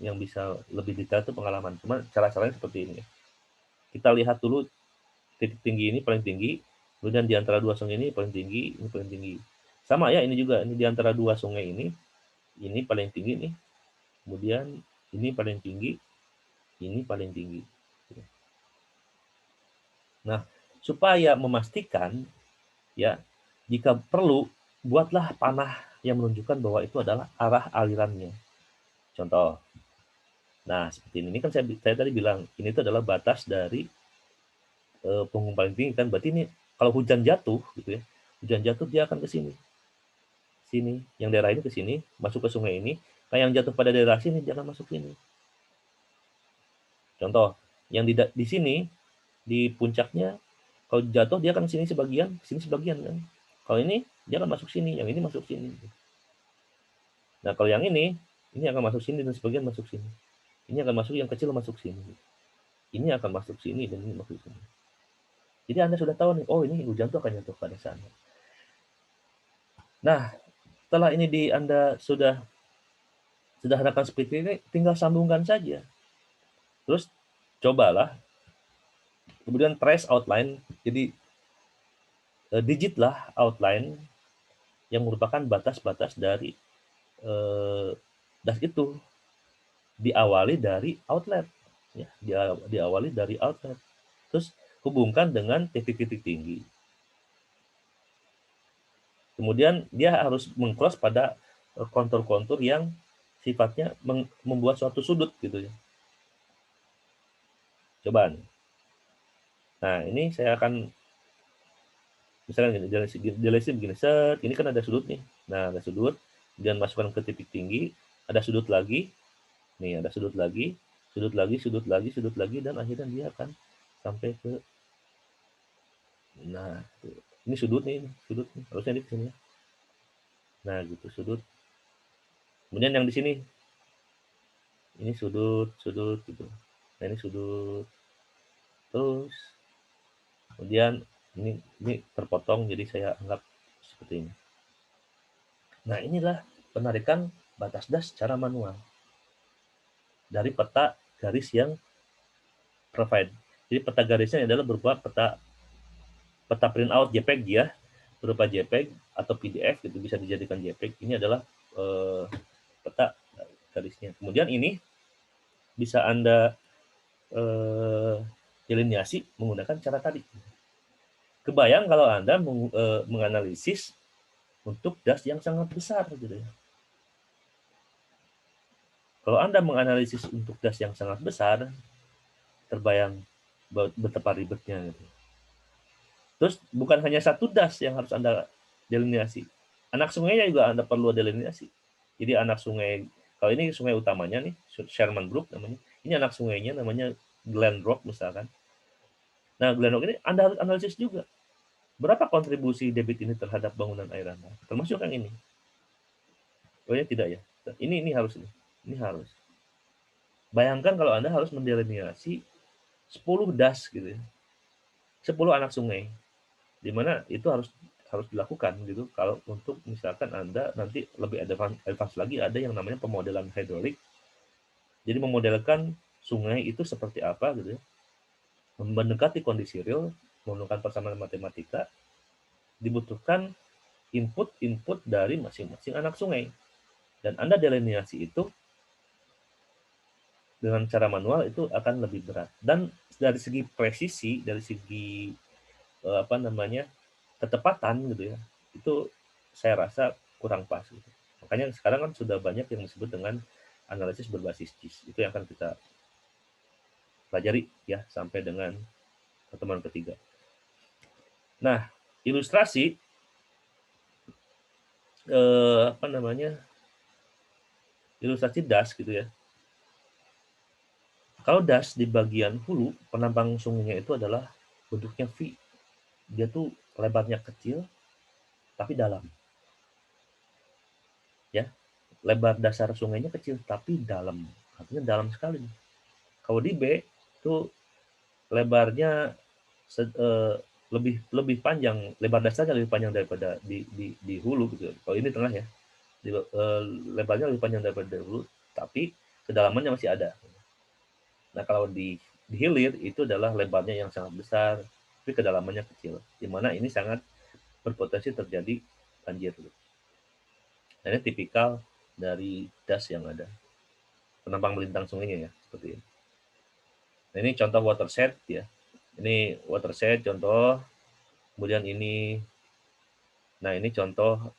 [SPEAKER 1] yang bisa lebih detail itu pengalaman. Cuma cara-caranya seperti ini ya. Kita lihat dulu titik tinggi ini paling tinggi, kemudian di antara dua sungai ini paling tinggi, ini paling tinggi. Sama ya, ini juga ini di antara dua sungai ini paling tinggi nih. Kemudian ini paling tinggi, ini paling tinggi. Nah, supaya memastikan ya, jika perlu buatlah panah yang menunjukkan bahwa itu adalah arah alirannya. Contoh. Nah, seperti ini kan saya tadi bilang ini itu adalah batas dari punggung paling tinggi kan, berarti ini kalau hujan jatuh gitu ya. Hujan jatuh dia akan ke sini. Sini, yang daerah ini ke sini, masuk ke sungai ini. Nah, yang jatuh pada daerah sini jangan masuk sini. Contoh, yang di sini di puncaknya kalau jatuh dia akan sini sebagian kan. Kalau ini dia akan masuk sini, yang ini masuk sini. Nah, kalau yang ini akan masuk sini dan sebagian masuk sini. Ini akan masuk, yang kecil masuk sini. Ini akan masuk sini dan ini masuk sini. Jadi Anda sudah tahu nih, oh ini hujan tuh akan jatuh pada sana. Nah, setelah ini Anda sudah harapkan seperti ini, tinggal sambungkan saja. Terus cobalah, kemudian trace outline, jadi digitlah outline yang merupakan batas-batas dari das itu, diawali dari outlet, ya, diawali dari outlet, terus hubungkan dengan titik-titik tinggi. Kemudian dia harus meng-cross pada kontur-kontur yang sifatnya membuat suatu sudut gitu ya. Coba nih. Nah, ini saya akan misalkan jelasin begini, set, ini kan ada sudut nih. Nah, ada sudut, kemudian masukkan ke titik tinggi, ada sudut lagi. Nih, ada sudut lagi, sudut lagi, dan akhirnya dia akan sampai ke, nah, ini sudut nih, harusnya di sini. Nah, gitu, sudut. Kemudian yang di sini, ini sudut gitu. Nah, ini sudut. Terus, kemudian ini terpotong, jadi saya anggap seperti ini. Nah, inilah penarikan batas das secara manual dari peta garis yang provide. Jadi peta garisnya adalah berupa peta printout JPEG ya, berupa JPEG atau PDF gitu, bisa dijadikan JPEG. Ini adalah peta garisnya. Kemudian ini bisa Anda delineasi menggunakan cara tadi. Kebayang kalau Anda menganalisis untuk das yang sangat besar gitu ya. Kalau Anda menganalisis untuk das yang sangat besar, terbayang betapa ribetnya gitu. Terus bukan hanya satu das yang harus Anda delineasi. Anak sungainya juga Anda perlu delineasi. Jadi anak sungai, kalau ini sungai utamanya nih, Sherman Brook namanya. Ini anak sungainya namanya Glen Rock misalkan. Nah, Glen Rock ini Anda harus analisis juga. Berapa kontribusi debit ini terhadap bangunan air Anda? Termasuk yang ini. Oh ya, tidak ya. Ini harus nih. Ini harus. Bayangkan kalau Anda harus mendelineasi 10 das gitu ya. 10 anak sungai. Di mana itu harus harus dilakukan gitu. Kalau untuk misalkan Anda nanti lebih advance lagi, ada yang namanya pemodelan hidrolik. Jadi memodelkan sungai itu seperti apa gitu ya. Mendekati kondisi real, menggunakan persamaan matematika, dibutuhkan input dari masing-masing anak sungai. Dan Anda delineasi itu dengan cara manual itu akan lebih berat. Dan dari segi presisi, dari segi ketepatan gitu ya, itu saya rasa kurang pas gitu. Makanya sekarang kan sudah banyak yang disebut dengan analisis berbasis GIS. Itu yang akan kita pelajari ya sampai dengan pertemuan ketiga. Nah, ilustrasi ilustrasi DAS gitu ya. Kalau DAS di bagian hulu, penampang sungainya itu adalah bentuknya V. Dia tuh lebarnya kecil, tapi dalam. Ya, lebar dasar sungainya kecil, tapi dalam. Artinya dalam sekali. Kalau di B, itu lebarnya lebih panjang, lebar dasarnya lebih panjang daripada di hulu gitu. Kalau ini tengah ya, lebarnya lebih panjang daripada di hulu, tapi kedalamannya masih ada. Nah, kalau di hilir itu adalah lebarnya yang sangat besar, tapi kedalamannya kecil, di mana ini sangat berpotensi terjadi banjir. Nah, ini tipikal dari DAS yang ada, penampang melintang sungainya ya, seperti ini. Nah, ini contoh watershed ya. Ini watershed contoh, kemudian ini, nah ini contoh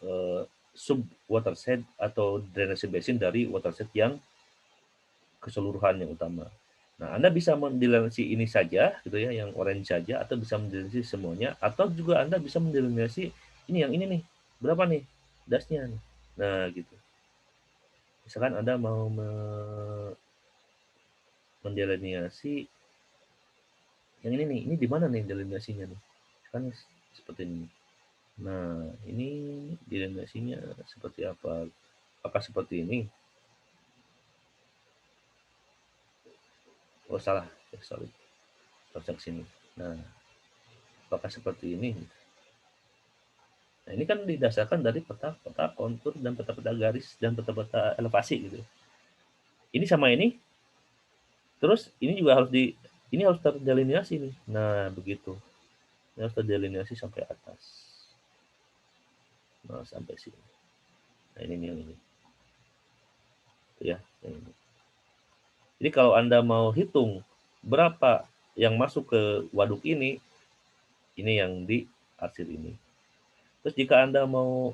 [SPEAKER 1] sub watershed atau drainase basin dari watershed yang keseluruhan yang utama. Nah, Anda bisa mendelineasi ini saja gitu ya, yang orange saja, atau bisa mendelineasi semuanya, atau juga Anda bisa mendelineasi ini yang ini nih, berapa nih dasnya nih. Nah, gitu. Misalkan Anda mau mendelineasi yang ini nih, ini di mana nih delineasinya nih? Kan seperti ini. Nah, ini delineasinya seperti apa? Apakah seperti ini? Oh, salah. Sorry. Project sini. Nah, apakah seperti ini? Nah, ini kan didasarkan dari peta-peta kontur dan peta-peta garis dan peta-peta elevasi gitu. Ini sama ini. Terus ini juga ini harus terdelineasi nih. Nah, begitu. Ini harus terdelineasi sampai atas. Nah, sampai sini. Nah, ini yang ini. Ya, yang ini. Jadi kalau Anda mau hitung berapa yang masuk ke waduk ini yang diarsir ini. Terus jika Anda mau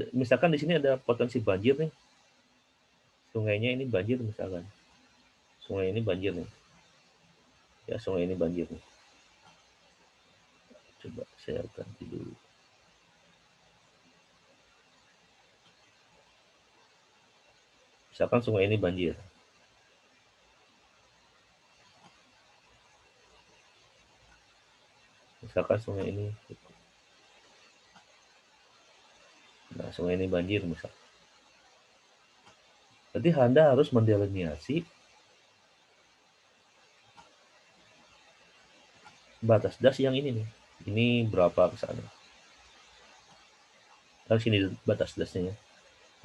[SPEAKER 1] misalkan di sini ada potensi banjir nih. Sungainya ini banjir misalkan. Sungai ini banjir nih. Ya, sungai ini banjir nih. Coba saya ganti dulu. Misalkan sungai ini banjir. Misalkan sungai ini. Nah, sungai ini banjir misalkan. Berarti Anda harus mendelineasi batas das yang ini nih. Ini berapa ke sana. Kan sini batas dasnya.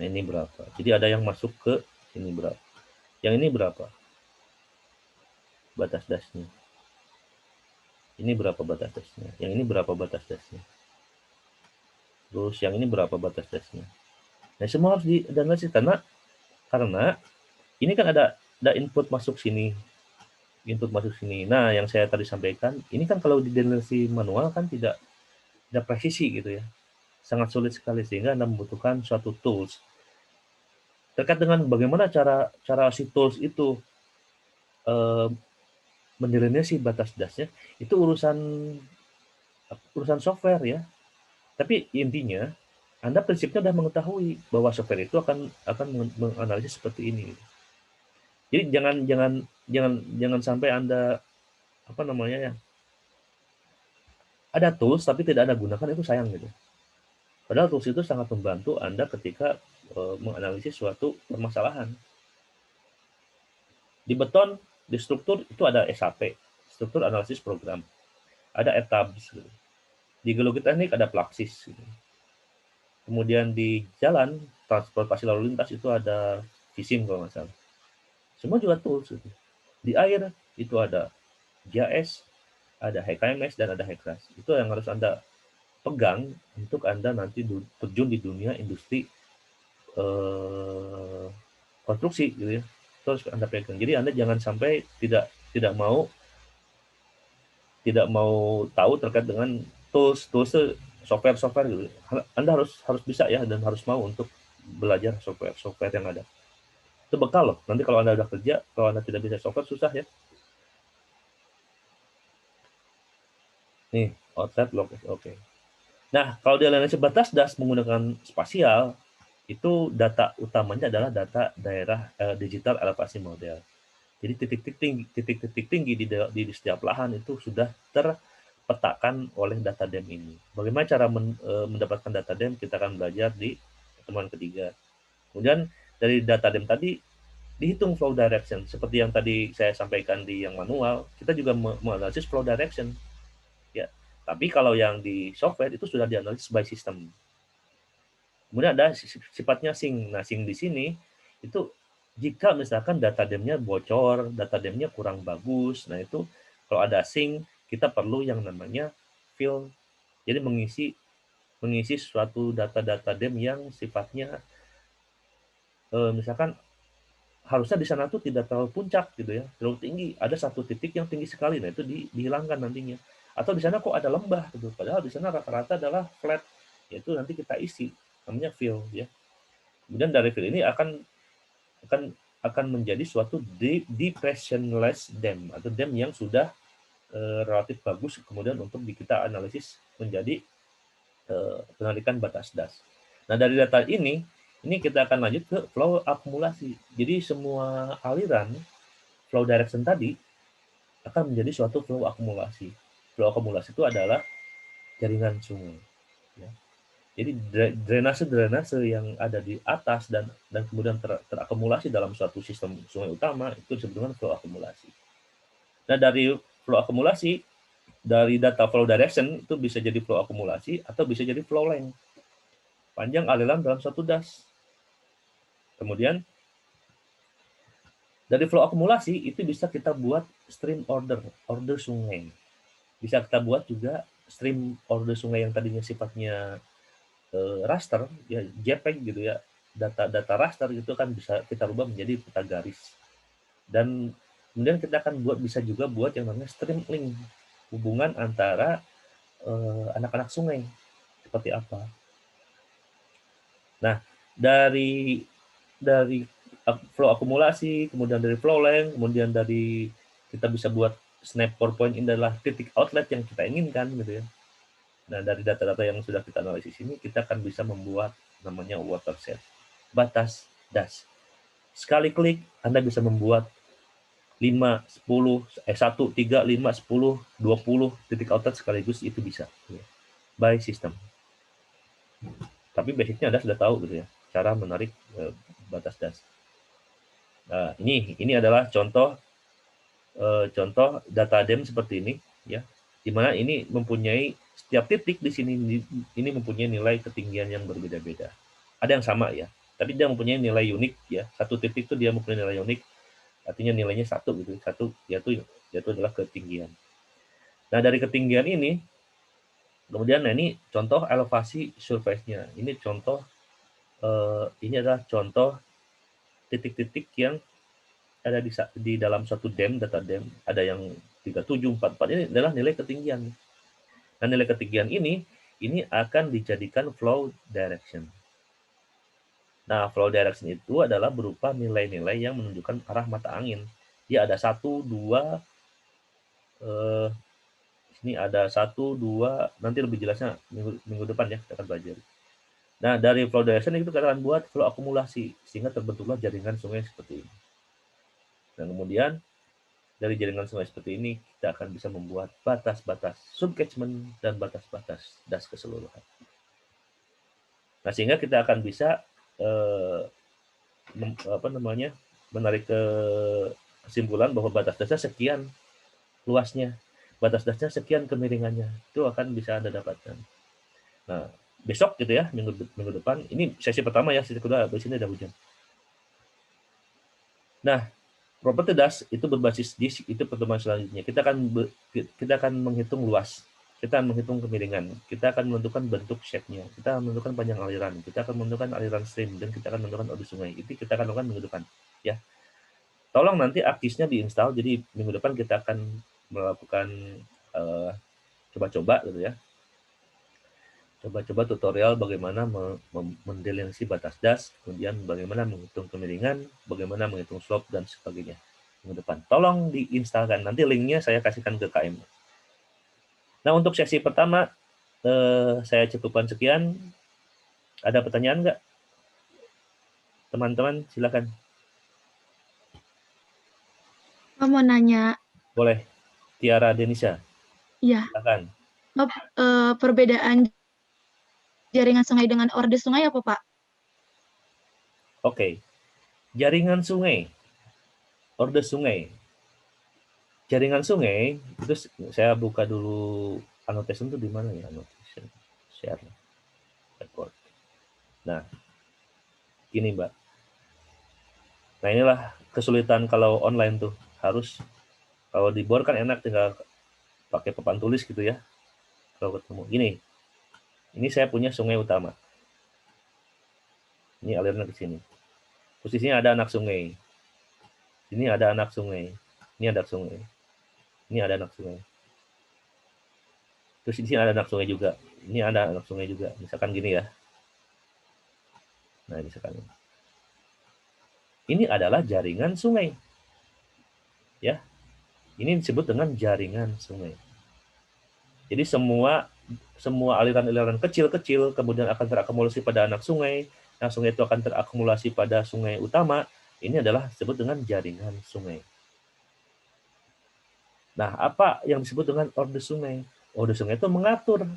[SPEAKER 1] Nah, ini berapa. Jadi ada yang masuk ke sini berapa. Yang ini berapa batas dasnya. Ini berapa batas dasnya. Yang ini berapa batas dasnya. Terus yang ini berapa batas dasnya. Nah, semua harus dianalisis karena ini kan ada input masuk sini. Input masuk sini. Nah, yang saya tadi sampaikan, ini kan kalau dianalisis manual kan tidak presisi gitu ya. Sangat sulit sekali sehingga Anda membutuhkan suatu tools. Terkait dengan bagaimana cara si tools itu mendelineasi batas dasnya, itu urusan software ya. Tapi intinya Anda prinsipnya sudah mengetahui bahwa software itu akan menganalisis seperti ini. Jadi jangan sampai Anda ada tools tapi tidak Anda gunakan, itu sayang gitu. Padahal tools itu sangat membantu Anda ketika menganalisis suatu permasalahan. Di beton, di struktur itu ada SAP, struktur analisis program. Ada ETABS gitu. Di geologi teknik ada Plaksis. Gitu. Kemudian di jalan transportasi lalu lintas itu ada Visim kalau nggak salah. Semua juga tools. Gitu. Di air itu ada GIS, ada HKMS dan ada HEKRAS. Itu yang harus Anda pegang untuk Anda nanti terjun di dunia industri konstruksi gitu ya. Itu harus Anda pegang. Jadi Anda jangan sampai tidak mau tahu terkait dengan tools software gitu. Anda harus bisa ya dan harus mau untuk belajar software yang ada. Itu bekal loh. Nanti kalau Anda udah kerja, kalau Anda tidak bisa software susah ya. Nih, outside lock oke. Nah, kalau di analisis batas das menggunakan spasial, itu data utamanya adalah data daerah digital elevasi model. Jadi titik-titik tinggi di setiap lahan itu sudah terpetakan oleh data DEM ini. Bagaimana cara mendapatkan data DEM? Kita akan belajar di pertemuan ketiga. Kemudian dari data DEM tadi dihitung flow direction. Seperti yang tadi saya sampaikan di yang manual, kita juga menganalisis flow direction. Ya, tapi kalau yang di software itu sudah dianalisis by system. Kemudian ada sifatnya sync. Nah, sync di sini itu jika misalkan data DEM-nya bocor, data DEM-nya kurang bagus, nah itu kalau ada sync, kita perlu yang namanya fill. Jadi mengisi suatu data-data DEM yang sifatnya misalkan harusnya di sana tuh tidak terlalu puncak gitu ya, terlalu tinggi. Ada satu titik yang tinggi sekali, nah itu dihilangkan nantinya. Atau di sana kok ada lembah gitu, padahal di sana rata-rata adalah flat, yaitu nanti kita isi, namanya fill ya. Kemudian dari fill ini akan menjadi suatu depressionless dam atau dam yang sudah relatif bagus kemudian untuk kita analisis menjadi penarikan batas das. Nah, dari data ini kita akan lanjut ke flow akumulasi. Jadi semua aliran flow direction tadi akan menjadi suatu flow akumulasi. Flow akumulasi itu adalah jaringan sungai. Ya. Jadi drainase yang ada di atas dan kemudian terakumulasi dalam suatu sistem sungai utama itu disebut dengan flow akumulasi. Nah, dari flow akumulasi, dari data flow direction itu bisa jadi flow akumulasi atau bisa jadi flow length. Panjang aliran dalam satu das. Kemudian dari flow akumulasi itu bisa kita buat stream order sungai. Bisa kita buat juga stream order sungai yang tadinya sifatnya raster ya, JPEG gitu ya, data raster gitu kan bisa kita rubah menjadi peta garis. Dan kemudian kita akan bisa juga buat yang namanya stream link, hubungan antara anak-anak sungai seperti apa. Nah, dari flow akumulasi, kemudian dari flow length, kemudian dari kita bisa buat snap point ini adalah titik outlet yang kita inginkan gitu ya. Nah, dari data-data yang sudah kita analisis ini, kita akan bisa membuat namanya watershed, batas das. Sekali klik, Anda bisa membuat 5, 10, 1, 3, 5, 10, 20 titik outlet sekaligus itu bisa. Ya. By system. Tapi basicnya Anda sudah tahu gitu ya, cara menarik batas das. Nah, ini adalah contoh data DEM seperti ini, ya, di mana ini mempunyai setiap titik di sini ini mempunyai nilai ketinggian yang berbeda-beda. Ada yang sama ya, tapi dia mempunyai nilai unik ya. Satu titik itu dia mempunyai nilai unik, artinya nilainya satu gitu. Satu yaitu adalah ketinggian. Nah, dari ketinggian ini kemudian ini contoh elevasi surface-nya. Ini contoh ini adalah contoh titik-titik yang ada di dalam satu dam, data dam. Ada yang 3744 ini adalah nilai ketinggian. Nah, nilai ketinggian ini akan dijadikan flow direction. Nah, flow direction itu adalah berupa nilai-nilai yang menunjukkan arah mata angin. Dia ada 1, 2, ini ada 1, 2, nanti lebih jelasnya minggu depan ya, kita akan belajar. Nah, dari flow direction itu kita akan buat flow akumulasi, sehingga terbentuklah jaringan sungai seperti ini. Dan kemudian dari jaringan sungai seperti ini, kita akan bisa membuat batas-batas subcatchment dan batas-batas das keseluruhan. Nah, sehingga kita akan bisa menarik ke kesimpulan bahwa batas dasnya sekian luasnya. batas dasnya sekian kemiringannya. Itu akan bisa Anda dapatkan. Nah, besok gitu ya, minggu depan. Ini sesi pertama ya, sesi kedua di sini ada hujan. Nah, properti das itu berbasis disk, itu pertemuan selanjutnya. Kita akan menghitung luas, kita akan menghitung kemiringan, kita akan menentukan bentuk shape-nya, kita akan menentukan panjang aliran, kita akan menentukan aliran stream, dan kita akan menentukan arus sungai. Itu kita akan lakukan minggu depan, ya. Tolong nanti ArcGIS-nya diinstal, jadi minggu depan kita akan melakukan coba-coba gitu ya. Coba-coba tutorial bagaimana mendelineasi batas das, kemudian bagaimana menghitung kemiringan, bagaimana menghitung slope, dan sebagainya minggu depan. Tolong diinstalkan, nanti linknya saya kasihkan ke KM. Nah, untuk sesi pertama, saya cukupkan sekian. Ada pertanyaan nggak? Teman-teman, silakan.
[SPEAKER 4] Mau nanya,
[SPEAKER 1] Boleh. Tiara Denisa,
[SPEAKER 4] ya,
[SPEAKER 1] silakan.
[SPEAKER 4] perbedaan jaringan sungai dengan orde sungai apa, Pak?
[SPEAKER 1] Oke. Jaringan sungai, orde sungai. Jaringan sungai, itu saya buka dulu annotation itu di mana ya? Annotation, share, record. Nah, gini Mbak. Nah, inilah kesulitan kalau online tuh. Harus, kalau di bor kan enak tinggal pakai papan tulis gitu ya. Kalau ketemu. Ini saya punya sungai utama. Ini alirannya ke sini. Posisinya ada anak sungai. Ini ada anak sungai. Ini ada sungai. Ini ada anak sungai. Terus di sini ada anak sungai juga. Ini ada anak sungai juga. Misalkan gini ya. Nah, misalkan ini. Ini adalah jaringan sungai. Ya. Ini disebut dengan jaringan sungai. Jadi semua aliran-aliran kecil-kecil kemudian akan terakumulasi pada anak sungai. Nah, sungai itu akan terakumulasi pada sungai utama. Ini adalah disebut dengan jaringan sungai. Nah, apa yang disebut dengan orde sungai? Orde sungai itu mengatur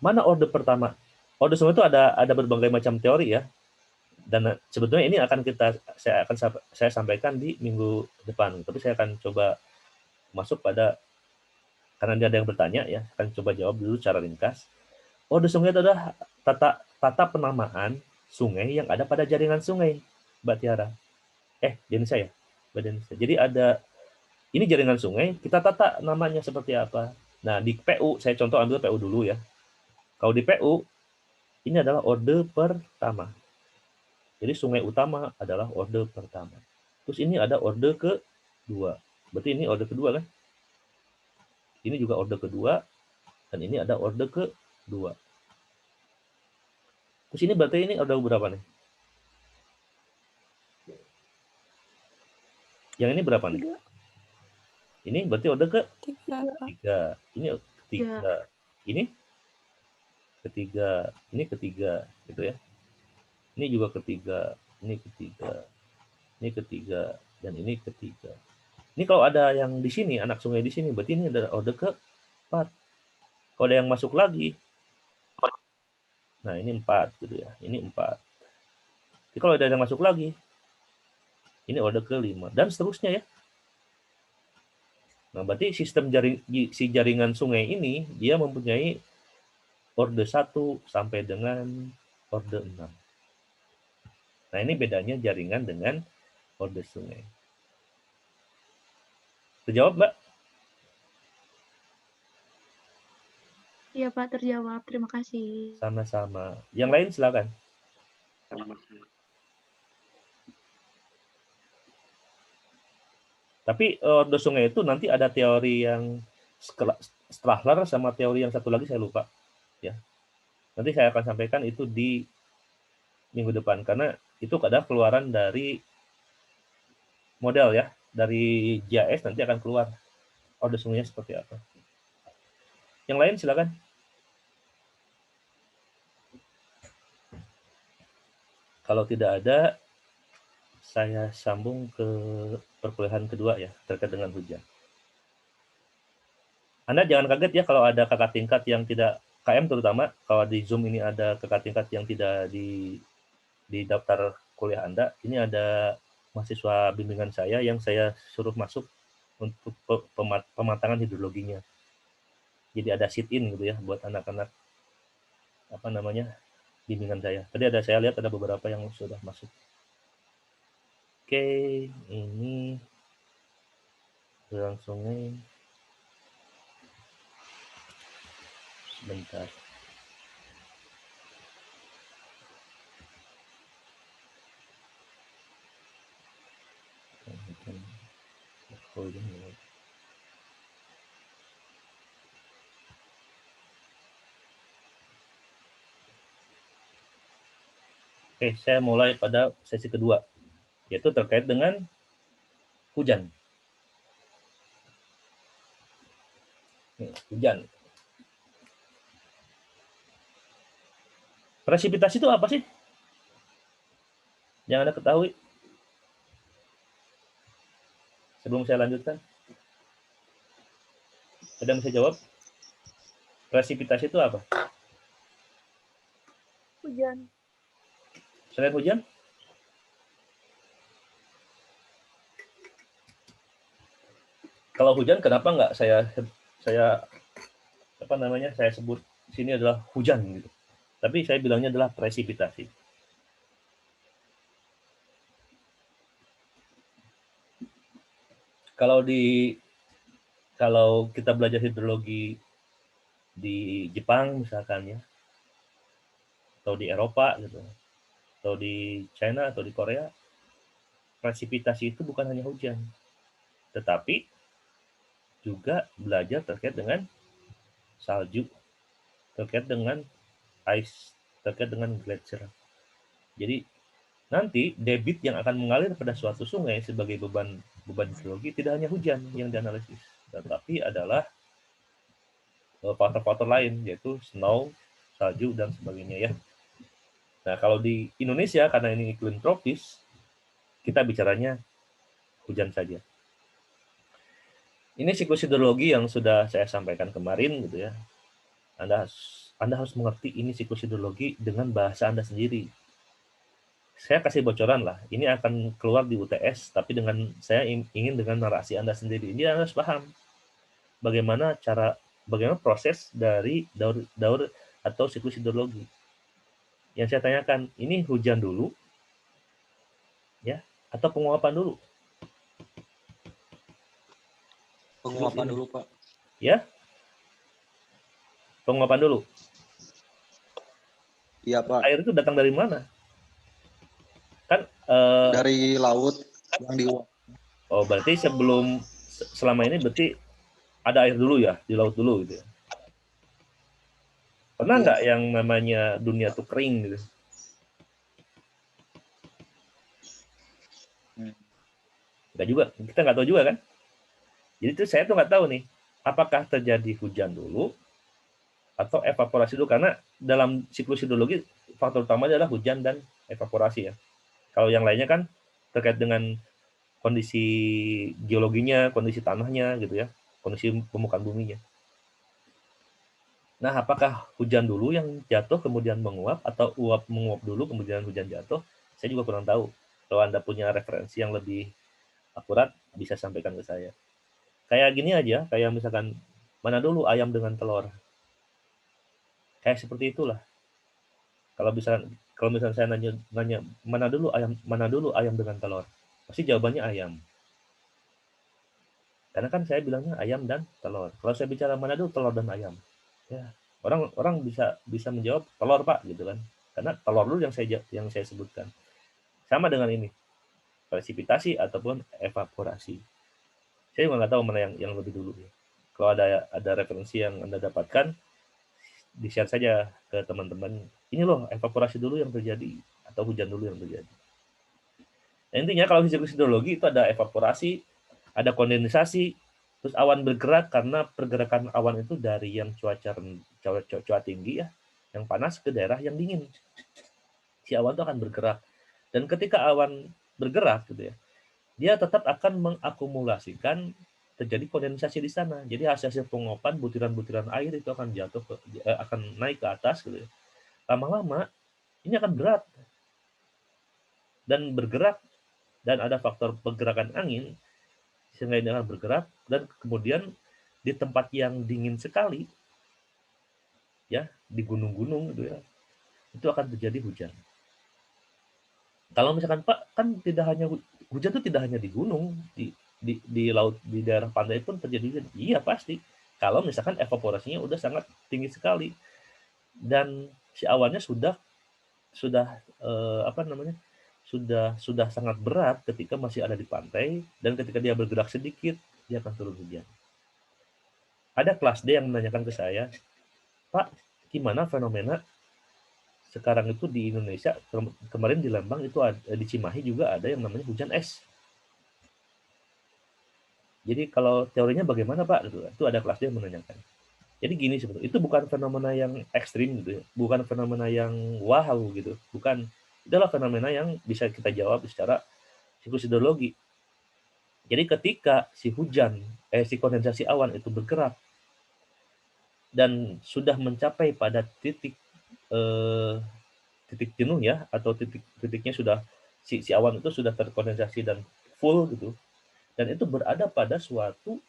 [SPEAKER 1] mana orde pertama. Orde sungai itu ada berbagai macam teori ya. Dan sebetulnya ini saya sampaikan di minggu depan. Tapi saya akan coba masuk pada, karena dia ada yang bertanya ya, akan coba jawab dulu secara ringkas. Orde sungai itu adalah tata penamaan sungai yang ada pada jaringan sungai, Mbak Tiara. Denisa ya, Mbak Denisa. Jadi ini jaringan sungai, kita tata namanya seperti apa. Nah, di PU, saya contoh ambil PU dulu ya. Kalau di PU, ini adalah orde pertama. Jadi sungai utama adalah orde pertama. Terus ini ada orde kedua. Berarti ini orde kedua kan? Ini juga orde kedua. Dan ini ada orde kedua. Terus ini berarti ini orde berapa nih? Yang ini berapa nih? Ini berarti orde ketiga. Ini ketiga. Ini ketiga. Ini ketiga. Gitu ya. Ini juga ketiga, ini ketiga, ini ketiga, dan ini ketiga. Ini kalau ada yang di sini, anak sungai di sini, berarti ini adalah orde keempat. Kalau ada yang masuk lagi, nah ini 4 gitu ya, ini 4. Jadi kalau ada yang masuk lagi, ini orde ke-5 dan seterusnya ya. Nah, berarti sistem jaringan sungai ini dia mempunyai orde 1 sampai dengan orde 6. Nah, ini bedanya jaringan dengan orde sungai. Terjawab, Mbak?
[SPEAKER 4] Iya, Pak, terjawab. Terima kasih.
[SPEAKER 1] Sama-sama. Yang lain silakan. Tapi orde sungai itu nanti ada teori yang Strahler sama teori yang satu lagi saya lupa. Ya. Nanti saya akan sampaikan itu di minggu depan, karena itu adalah keluaran dari model ya, dari GIS nanti akan keluar orde sungainya seperti apa. Yang lain silakan. Kalau tidak ada, saya sambung ke perkuliahan kedua ya, terkait dengan hujan. Anda jangan kaget ya kalau ada kakak tingkat yang tidak, KM terutama, kalau di Zoom ini ada kakak tingkat yang tidak di daftar kuliah Anda. Ini ada mahasiswa bimbingan saya yang saya suruh masuk untuk pematangan hidrologinya. Jadi ada sit-in gitu ya buat anak-anak apa namanya bimbingan saya. Tadi saya lihat ada beberapa yang sudah masuk. Oke, ini aliran sungai. Sebentar. Oke, saya mulai pada sesi kedua, yaitu terkait dengan hujan. Hujan. Presipitasi itu apa sih? Yang Anda ketahui? Sebelum saya lanjutkan. Ada yang bisa jawab? Presipitasi itu apa?
[SPEAKER 6] Hujan.
[SPEAKER 1] Selain hujan? Kalau hujan, kenapa nggak saya apa namanya? Saya sebut sini adalah hujan gitu. Tapi saya bilangnya adalah presipitasi. Kalau kita belajar hidrologi di Jepang misalkan ya, atau di Eropa gitu, atau di China atau di Korea, presipitasi itu bukan hanya hujan, tetapi juga belajar terkait dengan salju, terkait dengan ice, terkait dengan glacier. Jadi nanti debit yang akan mengalir pada suatu sungai sebagai beban hidrologi tidak hanya hujan yang dianalisis, tetapi adalah faktor-faktor lain yaitu snow, salju dan sebagainya ya. Nah, kalau di Indonesia karena ini iklim tropis, kita bicaranya hujan saja. Ini siklus hidrologi yang sudah saya sampaikan kemarin gitu ya. Anda harus mengerti ini siklus hidrologi dengan bahasa Anda sendiri. Saya kasih bocoran lah, ini akan keluar di UTS, tapi saya ingin dengan narasi Anda sendiri. Ini Anda harus paham bagaimana proses dari daur atau siklus hidrologi. Yang saya tanyakan, ini hujan dulu, ya, atau penguapan dulu?
[SPEAKER 7] Penguapan dulu, Pak.
[SPEAKER 1] Ya, penguapan dulu.
[SPEAKER 7] Iya, Pak.
[SPEAKER 1] Air itu datang dari mana? Kan
[SPEAKER 7] dari laut yang diuap.
[SPEAKER 1] Oh, berarti selama ini berarti ada air dulu ya, di laut dulu gitu ya. Pernah nggak yang namanya dunia tuh kering gitu? Nggak juga, kita nggak tahu juga kan? Jadi itu saya tuh nggak tahu nih, apakah terjadi hujan dulu atau evaporasi dulu, karena dalam siklus hidrologi faktor utama adalah hujan dan evaporasi ya. Kalau yang lainnya kan terkait dengan kondisi geologinya, kondisi tanahnya gitu ya, kondisi permukaan buminya. Nah, apakah hujan dulu yang jatuh kemudian menguap atau uap menguap dulu kemudian hujan jatuh? Saya juga kurang tahu. Kalau Anda punya referensi yang lebih akurat, bisa sampaikan ke saya. Kayak gini aja, kayak misalkan mana dulu ayam dengan telur. Kayak seperti itulah. Kalau misalnya saya nanya mana dulu ayam dengan telur, pasti jawabannya ayam. Karena kan saya bilangnya ayam dan telur. Kalau saya bicara mana dulu telur dan ayam, ya orang bisa menjawab telur Pak gitu kan, karena telur dulu yang saya sebutkan. Sama dengan ini, presipitasi ataupun evaporasi. Saya juga nggak tahu mana yang lebih dulu ya. Kalau ada referensi yang Anda dapatkan, di-share saja ke teman-teman. Ini loh evaporasi dulu yang terjadi atau hujan dulu yang terjadi. Nah, intinya kalau siklus hidrologi itu ada evaporasi, ada kondensasi, terus awan bergerak karena pergerakan awan itu dari yang cuaca tinggi ya, yang panas ke daerah yang dingin. Si awan itu akan bergerak. Dan ketika awan bergerak gitu ya, dia tetap akan mengakumulasikan terjadi kondensasi di sana. Jadi hasil penguapan butiran-butiran air itu akan akan naik ke atas gitu ya. Lama-lama ini akan berat dan bergerak, dan ada faktor pergerakan angin sungai ini akan bergerak, dan kemudian di tempat yang dingin sekali, ya di gunung-gunung gitu ya, itu akan terjadi hujan. Kalau misalkan Pak, kan tidak hanya hujan itu tidak hanya di gunung, di laut, di daerah pantai pun terjadi hujan. Iya pasti. Kalau misalkan evaporasinya udah sangat tinggi sekali dan si awannya sudah sudah sangat berat ketika masih ada di pantai, dan ketika dia bergerak sedikit dia akan turun hujan. Ada kelas D yang menanyakan ke saya, Pak, gimana fenomena sekarang itu di Indonesia, kemarin di Lembang itu di Cimahi juga ada yang namanya hujan es. Jadi kalau teorinya bagaimana Pak? Gitu. Itu ada kelas dia menanyakan. Jadi gini sebetulnya, itu bukan fenomena yang ekstrim gitu ya, bukan fenomena yang wow gitu, bukan. Itulah fenomena yang bisa kita jawab secara siklus hidrologi. Jadi ketika si kondensasi awan itu bergerak dan sudah mencapai pada titik jenuh ya, atau titiknya sudah si awan itu sudah terkondensasi dan full gitu, dan itu berada pada suatu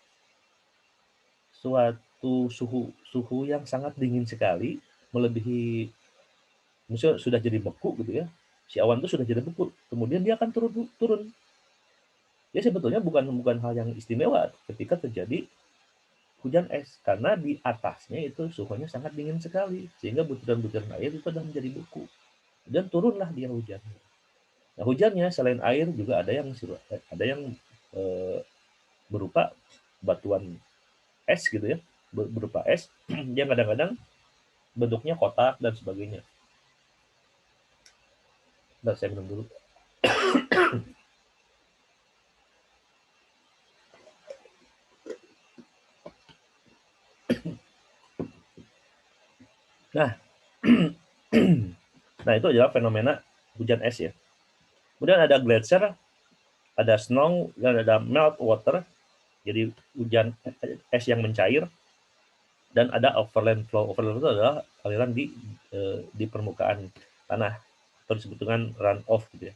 [SPEAKER 1] suhu yang sangat dingin sekali, melebihi, misalnya sudah jadi beku gitu ya, si awan itu sudah jadi beku, kemudian dia akan turun. Ya sebetulnya bukan hal yang istimewa ketika terjadi hujan es, karena di atasnya itu suhunya sangat dingin sekali sehingga butiran-butiran air itu sudah menjadi beku. Dan turunlah dia hujan. Nah, hujannya selain air juga ada yang berupa batuan es gitu ya, berupa es yang kadang-kadang bentuknya kotak dan sebagainya. Bentar, saya minum dulu. Nah, itu adalah fenomena hujan es ya. Kemudian ada glacier, ada snow, dan ada melt water, jadi hujan es yang mencair, dan ada overland flow. Overland itu adalah aliran di permukaan tanah, atau disebut dengan runoff gitu ya.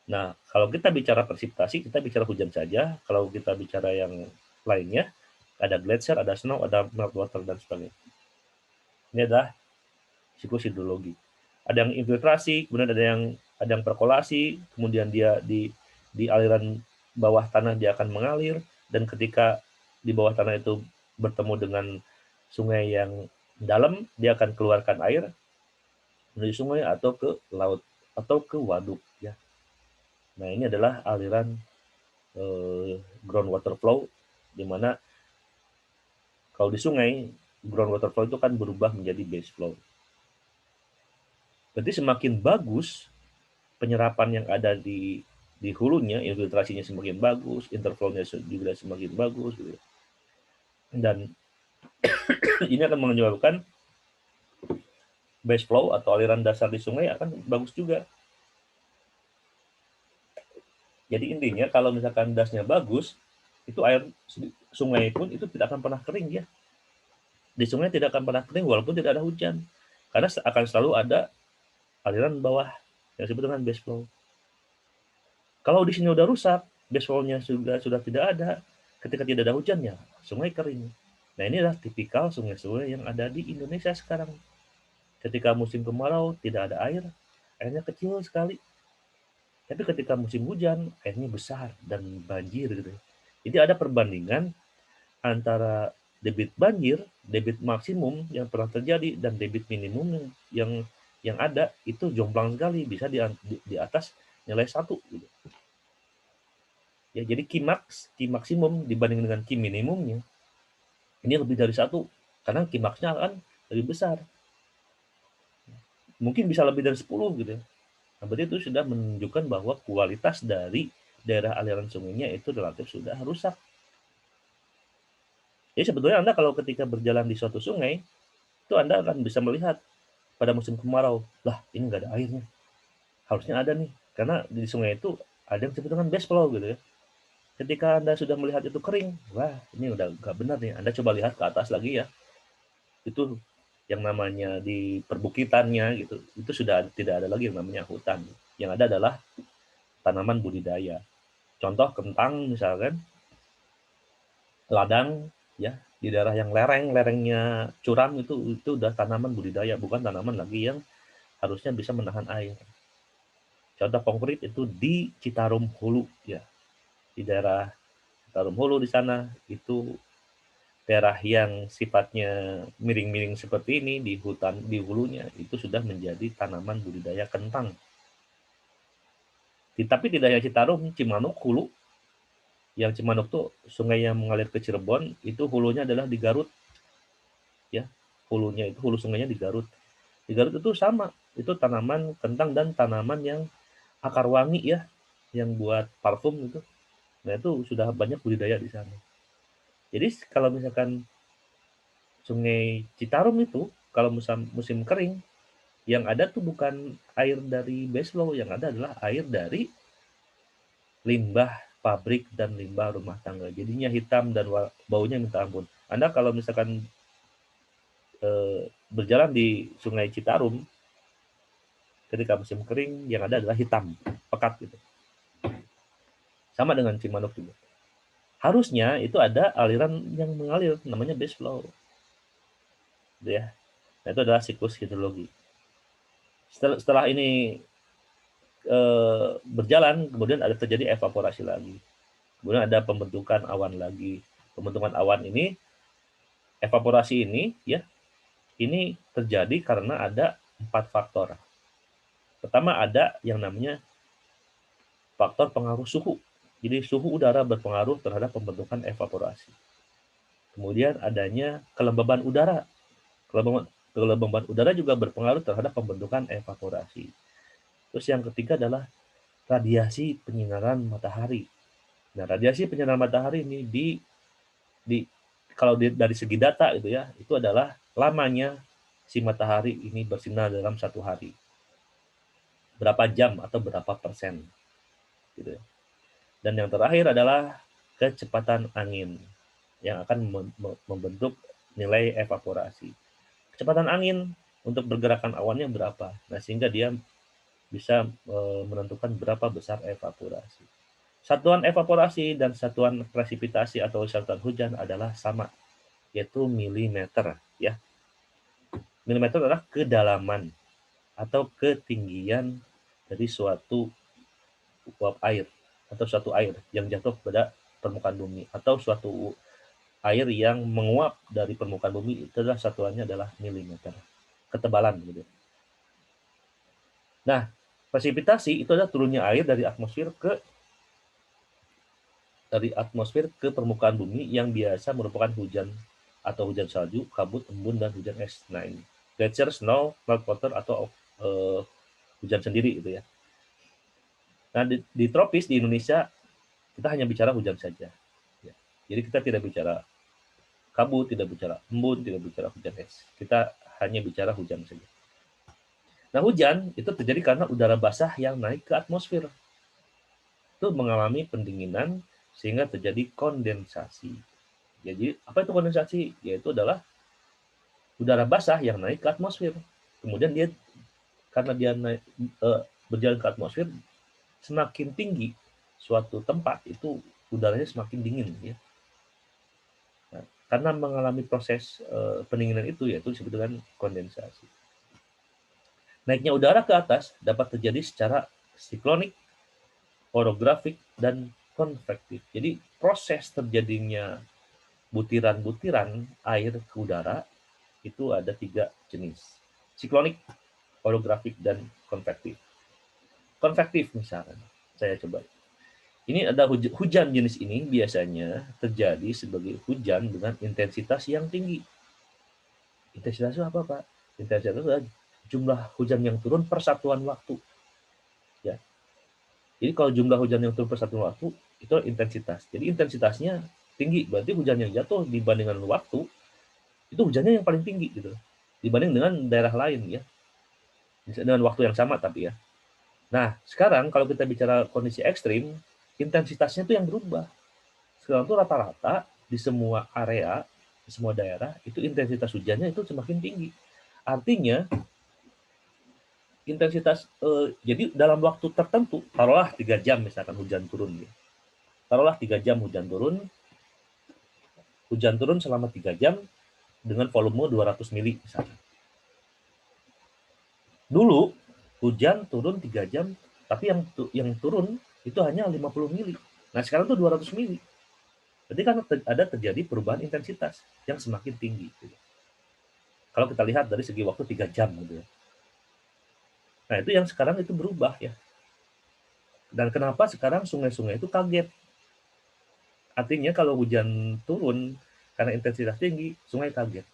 [SPEAKER 1] Nah, kalau kita bicara presipitasi, kita bicara hujan saja. Kalau kita bicara yang lainnya, ada glacier, ada snow, ada melt water, dan sebagainya. Ini adalah siklus hidrologi. Ada yang infiltrasi, kemudian ada yang perkolasi, kemudian dia di aliran bawah tanah dia akan mengalir, dan ketika di bawah tanah itu bertemu dengan sungai yang dalam, dia akan keluarkan air menuju sungai atau ke laut atau ke waduk ya. Nah, ini adalah aliran groundwater flow, di mana kalau di sungai groundwater flow itu kan berubah menjadi base flow. Berarti semakin bagus penyerapan yang ada di hulunya, infiltrasinya semakin bagus, interflow-nya juga semakin bagus gitu. Dan ini akan menyebabkan base flow atau aliran dasar di sungai akan bagus juga. Jadi intinya kalau misalkan dasnya bagus, itu air sungai pun itu tidak akan pernah kering ya. Di sungai tidak akan pernah kering walaupun tidak ada hujan, karena akan selalu ada aliran bawah yang disebut dengan base flow. Kalau di sini udah rusak, base flow-nya sudah tidak ada, ketika tidak ada hujannya, sungai kering. Nah, ini adalah tipikal sungai-sungai yang ada di Indonesia sekarang. Ketika musim kemarau tidak ada air, airnya kecil sekali. Tapi ketika musim hujan, airnya besar dan banjir gitu. Jadi ada perbandingan antara debit banjir, debit maksimum yang pernah terjadi, dan debit minimum yang ada itu jomplang sekali, bisa di atas nilai 1 gitu. Ya, jadi Q maksimum dibanding dengan Q minimumnya ini lebih dari 1, karena Q max-nya akan lebih besar. Mungkin bisa lebih dari 10 gitu. Nah, berarti itu sudah menunjukkan bahwa kualitas dari daerah aliran sungainya itu relatif sudah rusak. Jadi sebetulnya Anda kalau ketika berjalan di suatu sungai, itu Anda akan bisa melihat pada musim kemarau, lah ini nggak ada airnya. Harusnya ada nih, karena di sungai itu ada yang disebut dengan base flow gitu ya. Ketika Anda sudah melihat itu kering, wah ini udah nggak benar nih. Anda coba lihat ke atas lagi ya. Itu yang namanya di perbukitannya gitu, itu sudah tidak ada lagi yang namanya hutan. Yang ada adalah tanaman budidaya. Contoh kentang misalkan, ladang, ya, di daerah yang lerengnya curam itu udah tanaman budidaya, bukan tanaman lagi yang harusnya bisa menahan air. Contoh konkret itu di Citarum Hulu, ya, di daerah Citarum Hulu di sana itu daerah yang sifatnya miring-miring seperti ini di hutan di hulunya itu sudah menjadi tanaman budidaya kentang. Tapi di daerah Citarum, Cimanuk Hulu, yang Cimanuk tuh sungai yang mengalir ke Cirebon, itu hulunya adalah di Garut, ya, hulunya itu hulu sungainya di Garut. Di Garut itu sama, itu tanaman kentang dan tanaman yang akar wangi, ya, yang buat parfum itu. Nah itu sudah banyak budidaya di sana. Jadi kalau misalkan Sungai Citarum itu kalau musim kering, yang ada tuh bukan air dari baseflow, yang ada adalah air dari limbah pabrik dan limbah rumah tangga. Jadinya hitam dan baunya minta ampun. Anda kalau misalkan berjalan di Sungai Citarum ketika musim kering, yang ada adalah hitam, pekat gitu. Sama dengan Cimanuk juga. Harusnya itu ada aliran yang mengalir, namanya baseflow. Ya. Nah, itu adalah siklus hidrologi. Setelah ini berjalan, kemudian ada terjadi evaporasi lagi. Kemudian ada pembentukan awan lagi. Pembentukan awan ini, evaporasi ini, ya, ini terjadi karena ada 4 faktor. Pertama ada yang namanya faktor pengaruh suhu. Jadi suhu udara berpengaruh terhadap pembentukan evaporasi. Kemudian adanya kelembaban udara. Kelembaban udara juga berpengaruh terhadap pembentukan evaporasi. Terus yang ketiga adalah radiasi penyinaran matahari. Nah, radiasi penyinaran matahari ini kalau dari segi data itu ya, itu adalah lamanya si matahari ini bersinar dalam satu hari. Berapa jam atau berapa persen. Gitu ya. Dan yang terakhir adalah kecepatan angin yang akan membentuk nilai evaporasi. Kecepatan angin untuk pergerakan awannya berapa. Nah, sehingga dia bisa menentukan berapa besar evaporasi. Satuan evaporasi dan satuan presipitasi atau satuan hujan adalah sama, yaitu milimeter. Ya, milimeter adalah kedalaman atau ketinggian dari suatu uap air atau suatu air yang jatuh pada permukaan bumi, atau suatu air yang menguap dari permukaan bumi, itu adalah satuannya adalah milimeter, ketebalan gitu. Nah, presipitasi itu adalah turunnya air dari atmosfer ke permukaan bumi yang biasa merupakan hujan atau hujan salju, kabut, embun, dan hujan es. Nah ini glacier, snow, meltwater, atau hujan sendiri gitu ya. Nah di tropis di Indonesia kita hanya bicara hujan saja. Ya. Jadi kita tidak bicara kabut, tidak bicara embun, tidak bicara hujan es. Kita hanya bicara hujan saja. Nah hujan itu terjadi karena udara basah yang naik ke atmosfer. Itu mengalami pendinginan sehingga terjadi kondensasi. Jadi apa itu kondensasi? Yaitu adalah udara basah yang naik ke atmosfer. Kemudian karena dia naik, berjalan ke atmosfer, semakin tinggi suatu tempat itu udaranya semakin dingin, ya. Nah, karena mengalami proses pendinginan itu, yaitu disebut dengan kondensasi. Naiknya udara ke atas dapat terjadi secara siklonik, orografik, dan konvektif. Jadi proses terjadinya butiran-butiran air ke udara itu ada 3 jenis: siklonik, orografik, dan konvektif. Konvektif misalkan, saya coba. Ini ada hujan jenis ini biasanya terjadi sebagai hujan dengan intensitas yang tinggi. Intensitas itu apa, Pak? Intensitas itu adalah jumlah hujan yang turun per satuan waktu. Ya. Jadi kalau jumlah hujan yang turun per satuan waktu itu intensitas. Jadi intensitasnya tinggi, berarti hujan yang jatuh dibandingkan waktu itu hujannya yang paling tinggi gitu. Dibanding dengan daerah lain ya. Dengan waktu yang sama tapi ya. Nah, sekarang kalau kita bicara kondisi ekstrim, intensitasnya itu yang berubah. Sekarang tuh rata-rata di semua area, di semua daerah, itu intensitas hujannya itu semakin tinggi. Artinya, intensitas, jadi dalam waktu tertentu, taruhlah 3 jam misalkan hujan turun. Ya. Taruhlah 3 jam hujan turun, hujan turun selama 3 jam dengan volume 200 mili misalnya. Dulu hujan turun 3 jam, tapi yang turun itu hanya 50 mili. Nah sekarang tuh 200 mili. Berarti kan ada terjadi perubahan intensitas yang semakin tinggi. Gitu. Kalau kita lihat dari segi waktu 3 jam gitu ya. Nah itu yang sekarang itu berubah ya. Dan kenapa sekarang sungai-sungai itu kaget? Artinya kalau hujan turun karena intensitas tinggi, sungai kaget.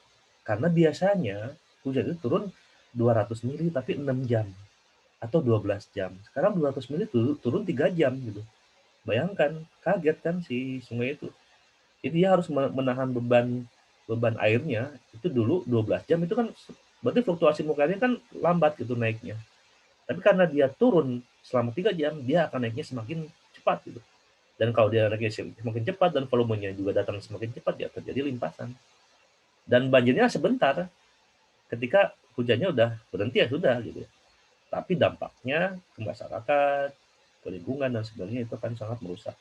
[SPEAKER 1] Karena biasanya hujan itu turun 200 mili tapi 6 jam atau 12 jam. Sekarang 200 mili turun 3 jam gitu. Bayangkan, kaget kan si sungai itu. Jadi dia harus menahan beban airnya itu dulu 12 jam itu kan berarti fluktuasi muka airnya kan lambat gitu naiknya. Tapi karena dia turun selama 3 jam, dia akan naiknya semakin cepat gitu. Dan kalau dia naiknya semakin cepat dan volumenya juga datang semakin cepat, ya terjadi limpasan. Dan banjirnya sebentar. Ketika hujannya udah berhenti ya sudah gitu. Tapi dampaknya ke masyarakat, ke lingkungan dan sebagainya itu akan sangat merusak.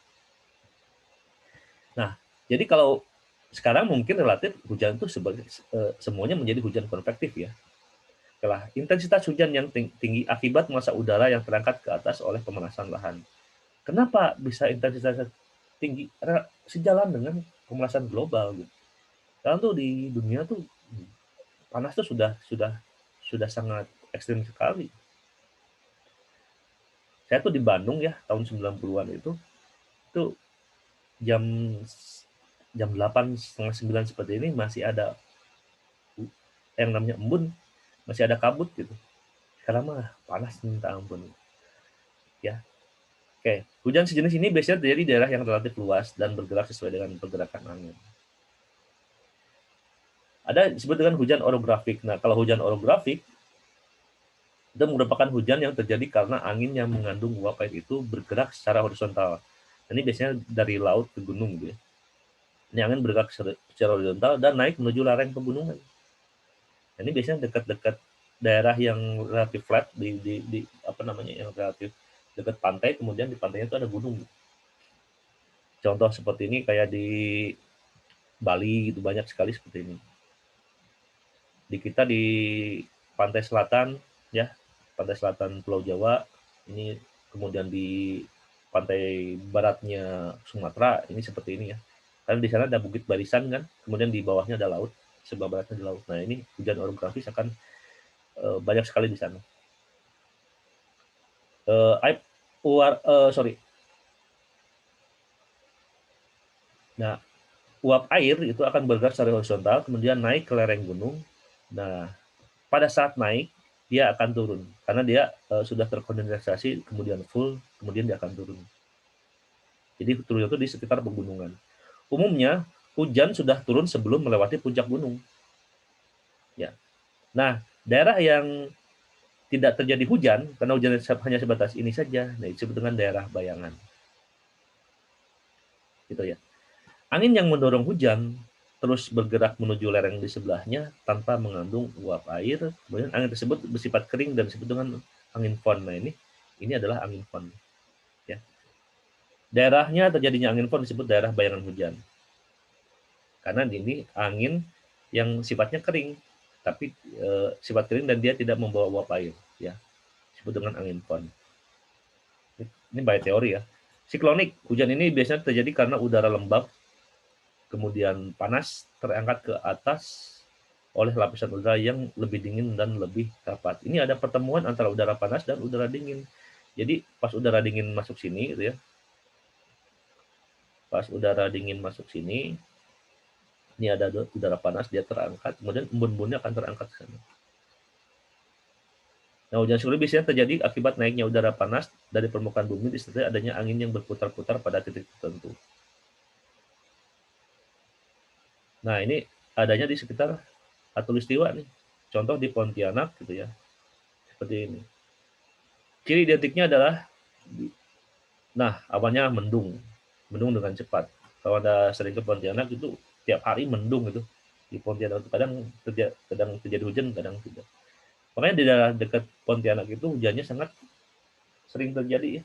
[SPEAKER 1] Nah, jadi kalau sekarang mungkin relatif hujan itu semuanya menjadi hujan konvektif ya. Setelah intensitas hujan yang tinggi akibat massa udara yang terangkat ke atas oleh pemanasan lahan. Kenapa bisa intensitas tinggi? Karena sejalan dengan pemanasan global gitu. Sekarang tuh di dunia tuh panas tuh sudah sangat ekstrim sekali. Saya tuh di Bandung ya tahun 90-an itu jam 8 setengah 9 seperti ini masih ada yang namanya embun, masih ada kabut gitu. Sekarang mah panas minta ampun. Ya. Oke, hujan sejenis ini biasanya terjadi di daerah yang relatif luas dan bergerak sesuai dengan pergerakan angin. Ada disebut dengan hujan orografik. Nah, kalau hujan orografik itu merupakan hujan yang terjadi karena angin yang mengandung uap air itu bergerak secara horizontal. Ini biasanya dari laut ke gunung gitu ya. Ini angin bergerak secara horizontal dan naik menuju lereng pegunungan. Ini biasanya dekat-dekat daerah yang relatif flat di apa namanya yang relatif dekat pantai, kemudian di pantainya itu ada gunung. Contoh seperti ini kayak di Bali gitu banyak sekali seperti ini. Di kita di pantai selatan ya, pantai selatan Pulau Jawa ini, kemudian di pantai baratnya Sumatera ini seperti ini ya. Karena di sana ada Bukit Barisan kan, kemudian di bawahnya ada laut, sebelah baratnya ada laut. Nah ini hujan orografis akan banyak sekali di sana. Nah, uap air itu akan bergerak secara horizontal, kemudian naik ke lereng gunung. Nah, pada saat naik, dia akan turun. Karena dia sudah terkondensasi, kemudian full, kemudian dia akan turun. Jadi turun itu di sekitar pegunungan. Umumnya, hujan sudah turun sebelum melewati puncak gunung. Ya. Nah, daerah yang tidak terjadi hujan, karena hujan hanya sebatas ini saja, nah disebut dengan daerah bayangan. Gitu ya. Angin yang mendorong hujan terus bergerak menuju lereng di sebelahnya tanpa mengandung uap air. Kemudian angin tersebut bersifat kering dan disebut dengan angin fon. Nah ini adalah angin fon. Ya. Daerahnya terjadinya angin fon disebut daerah bayangan hujan. Karena ini angin yang sifatnya kering, tapi sifat kering dan dia tidak membawa uap air. Ya, disebut dengan angin fon. Ini by teori ya. Siklonik, hujan ini biasanya terjadi karena udara lembab kemudian panas terangkat ke atas oleh lapisan udara yang lebih dingin dan lebih rapat. Ini ada pertemuan antara udara panas dan udara dingin. Jadi pas udara dingin masuk sini gitu ya. Pas udara dingin masuk sini, ini ada udara panas, dia terangkat, kemudian embun-embunnya akan terangkat ke sana. Nah, hujan siklonik biasanya terjadi akibat naiknya udara panas dari permukaan bumi disertai adanya angin yang berputar-putar pada titik tertentu. Nah, ini adanya di sekitar Khatulistiwa nih. Contoh di Pontianak gitu ya. Seperti ini. Ciri identiknya adalah awannya mendung. Mendung dengan cepat. Kalau Anda sering ke Pontianak itu tiap hari mendung gitu. Di Pontianak itu kadang terjadi hujan, kadang tidak. Makanya di daerah dekat Pontianak itu hujannya sangat sering terjadi ya.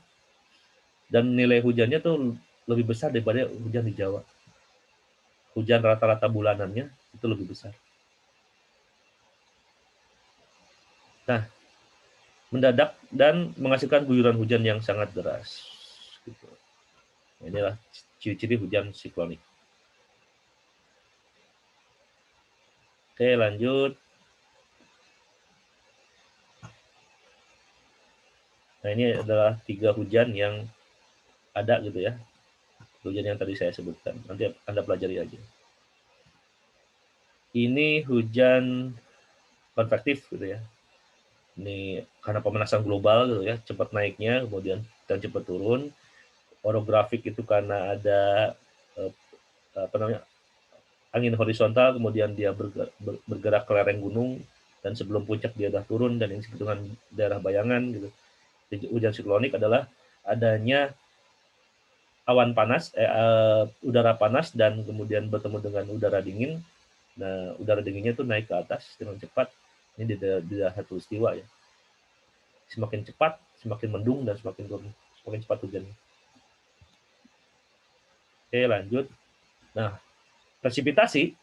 [SPEAKER 1] Dan nilai hujannya tuh lebih besar daripada hujan di Jawa. hujan rata-rata bulanannya itu lebih besar. Nah, mendadak dan menghasilkan guyuran hujan yang sangat deras. Gitu. Inilah ciri-ciri hujan siklonik. Oke, lanjut. Nah, ini adalah 3 hujan yang ada gitu ya. Hujan yang tadi saya sebutkan. Nanti Anda pelajari aja. Ini hujan konvektif gitu ya. Ini karena pemanasan global gitu ya, cepat naiknya kemudian dan cepat turun. Orografik itu karena ada angin horizontal, kemudian dia bergerak ke lereng gunung, dan sebelum puncak dia sudah turun, dan ini disebut dengan daerah bayangan gitu. Jadi, hujan siklonik adalah adanya awan panas, udara panas dan kemudian bertemu dengan udara dingin. Nah, udara dinginnya itu naik ke atas dengan cepat. Ini di daerah khatulistiwa ya. Semakin cepat, semakin mendung dan semakin turun, semakin cepat hujannya. Oke, lanjut. Nah, presipitasi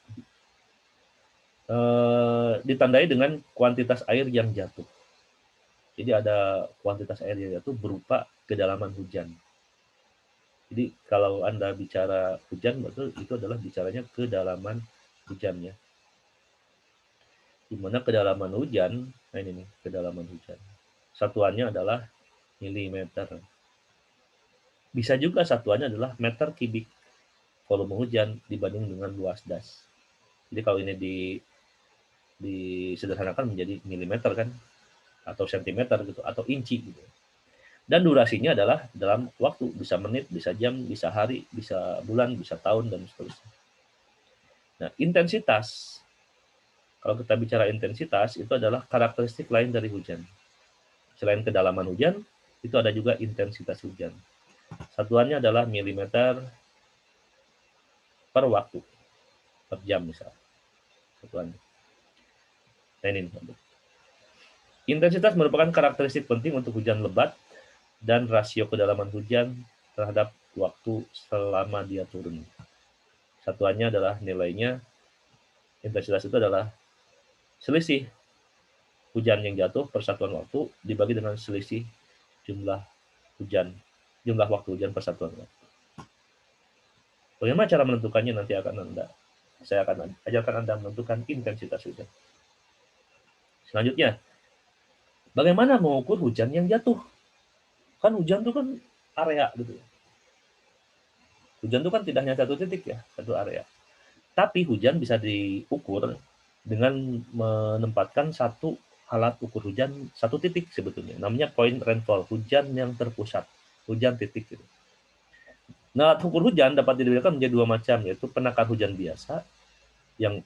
[SPEAKER 1] ditandai dengan kuantitas air yang jatuh. Jadi ada kuantitas air yang jatuh berupa kedalaman hujan. Jadi kalau Anda bicara hujan, itu adalah bicaranya kedalaman hujannya. Di mana kedalaman hujan, nah ini nih, kedalaman hujan. Satuannya adalah milimeter. Bisa juga satuannya adalah meter kubik volume hujan dibanding dengan luas das. Jadi kalau ini disederhanakan menjadi milimeter kan, atau sentimeter gitu, atau inci gitu. Dan durasinya adalah dalam waktu, bisa menit, bisa jam, bisa hari, bisa bulan, bisa tahun, dan seterusnya. Nah, intensitas, kalau kita bicara intensitas, itu adalah karakteristik lain dari hujan. Selain kedalaman hujan, itu ada juga intensitas hujan. Satuannya adalah milimeter per waktu, per jam misalnya. Satuannya. Nah, ini. Intensitas merupakan karakteristik penting untuk hujan lebat dan rasio kedalaman hujan terhadap waktu selama dia turun. Satuannya adalah nilainya, intensitas itu adalah selisih hujan yang jatuh per satuan waktu dibagi dengan selisih jumlah waktu hujan per satuan waktu. Bagaimana cara menentukannya nanti saya akan ajarkan Anda menentukan intensitas hujan. Selanjutnya, bagaimana mengukur hujan yang jatuh? Kan hujan itu kan area gitu. Hujan itu kan tidak hanya satu titik ya, satu area. Tapi hujan bisa diukur dengan menempatkan satu alat ukur hujan satu titik sebetulnya. Namanya point rainfall, hujan yang terpusat, hujan titik gitu. Nah, alat ukur hujan dapat dibedakan menjadi 2 macam, yaitu penakar hujan biasa yang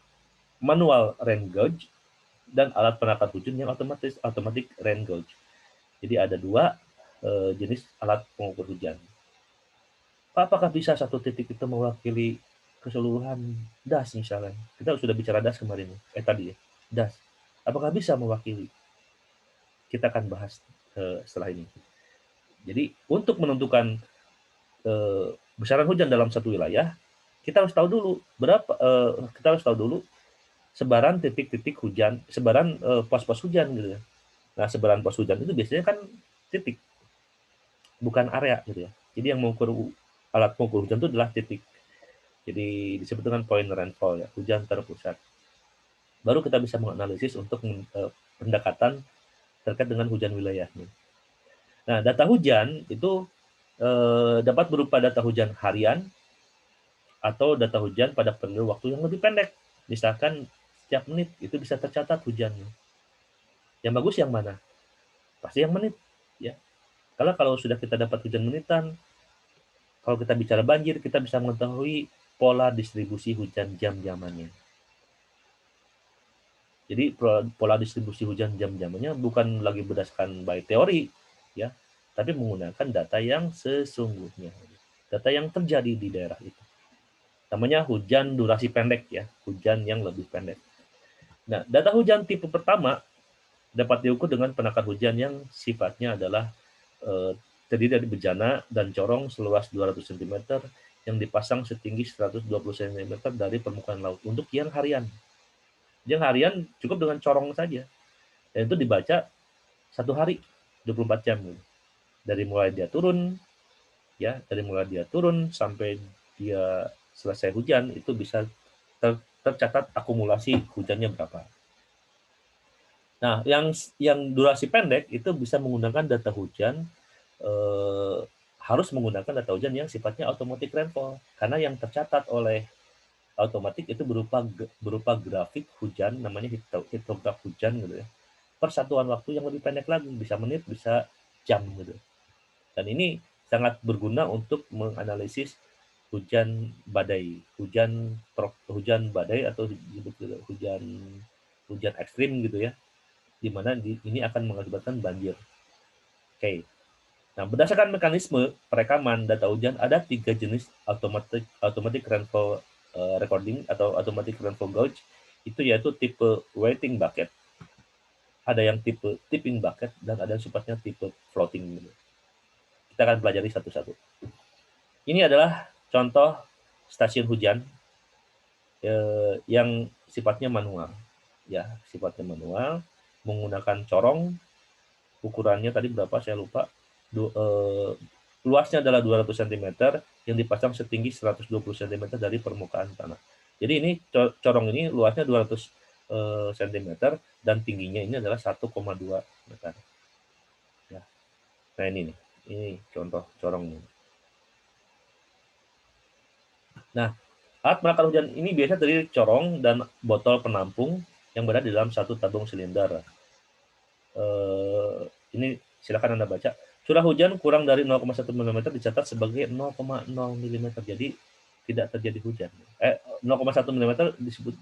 [SPEAKER 1] manual rain gauge dan alat penakar hujan yang automatic rain gauge. Jadi ada 2 jenis alat pengukur hujan. Apakah bisa satu titik itu mewakili keseluruhan das misalnya? Kita sudah bicara das kemarin, tadi ya, das. Apakah bisa mewakili? Kita akan bahas setelah ini. Jadi untuk menentukan besaran hujan dalam satu wilayah, kita harus tahu dulu sebaran titik-titik hujan, sebaran pos-pos hujan gitu ya. Nah, sebaran pos hujan itu biasanya kan titik, bukan area gitu ya. Jadi yang mengukur alat pengukur hujan itu adalah titik. Jadi disebut dengan point rainfall ya, hujan terpusat. Baru kita bisa menganalisis untuk pendekatan terkait dengan hujan wilayahnya. Nah, data hujan itu dapat berupa data hujan harian atau data hujan pada periode waktu yang lebih pendek. Misalkan setiap menit itu bisa tercatat hujannya. Yang bagus yang mana? Pasti yang menit ya. Kalau sudah kita dapat hujan menitan, kalau kita bicara banjir, kita bisa mengetahui pola distribusi hujan jam-jamannya. Jadi pola distribusi hujan jam-jamannya bukan lagi berdasarkan by teori ya, tapi menggunakan data yang sesungguhnya, data yang terjadi di daerah itu. Namanya hujan durasi pendek ya, hujan yang lebih pendek. Nah, data hujan tipe pertama dapat diukur dengan penakar hujan yang sifatnya adalah terdiri dari bejana dan corong seluas 200 cm yang dipasang setinggi 120 cm dari permukaan laut untuk yang harian. Yang harian cukup dengan corong saja. Dan itu dibaca 1 hari 24 jam gitu. Dari mulai dia turun sampai dia selesai hujan itu bisa tercatat akumulasi hujannya berapa. Nah, yang durasi pendek itu bisa menggunakan data hujan, harus menggunakan data hujan yang sifatnya automatic rainfall, karena yang tercatat oleh automatic itu berupa grafik hujan, namanya hitograf hujan gitu ya, per satuan waktu yang lebih pendek lagi, bisa menit, bisa jam gitu. Dan ini sangat berguna untuk menganalisis hujan badai atau disebut hujan ekstrim gitu ya, di mana ini akan mengakibatkan banjir. Oke. Nah, berdasarkan mekanisme perekaman data hujan, ada 3 jenis automatic rainfall recording atau automatic rainfall gauge, itu yaitu tipe waiting bucket, ada yang tipe tipping bucket, dan ada yang sifatnya tipe floating. Kita akan pelajari satu-satu. Ini adalah contoh stasiun hujan yang sifatnya manual, ya, sifatnya manual, menggunakan corong. Ukurannya tadi berapa saya lupa. Luasnya adalah 200 cm yang dipasang setinggi 120 cm dari permukaan tanah. Jadi ini corong ini luasnya 200 cm dan tingginya ini adalah 1,2 meter. Ya. Nah ini contoh corong. Nah, alat penakar hujan ini biasa terdiri corong dan botol penampung yang berada di dalam satu tabung silinder. Ini silakan Anda baca. Curah hujan kurang dari 0,1 mm dicatat sebagai 0,0 mm. Jadi tidak terjadi hujan. 0,1 mm disebut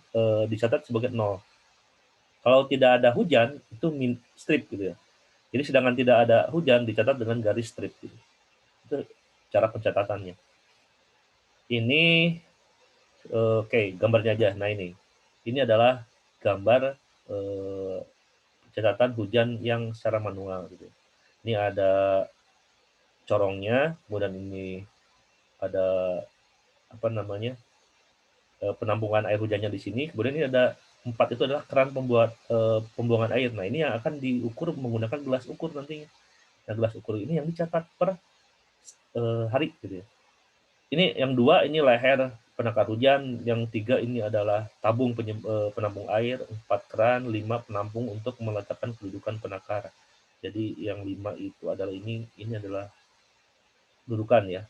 [SPEAKER 1] dicatat sebagai 0. Kalau tidak ada hujan itu strip gitu ya. Jadi sedangkan tidak ada hujan dicatat dengan garis strip gitu. Itu cara pencatatannya. Ini oke, gambarnya aja. Nah ini adalah gambar catatan hujan yang secara manual gitu. Ini ada corongnya, kemudian ini ada penampungan air hujannya di sini. Kemudian ini ada 4 itu adalah keran pembuangan air. Nah ini yang akan diukur menggunakan gelas ukur nantinya. Nah gelas ukur ini yang dicatat per hari gitu ya. Ini yang 2 ini leher penakar hujan, yang 3 ini adalah tabung penampung air, 4 keran, 5 penampung untuk meletakkan kedudukan penakar. Jadi yang 5 itu adalah ini adalah dudukannya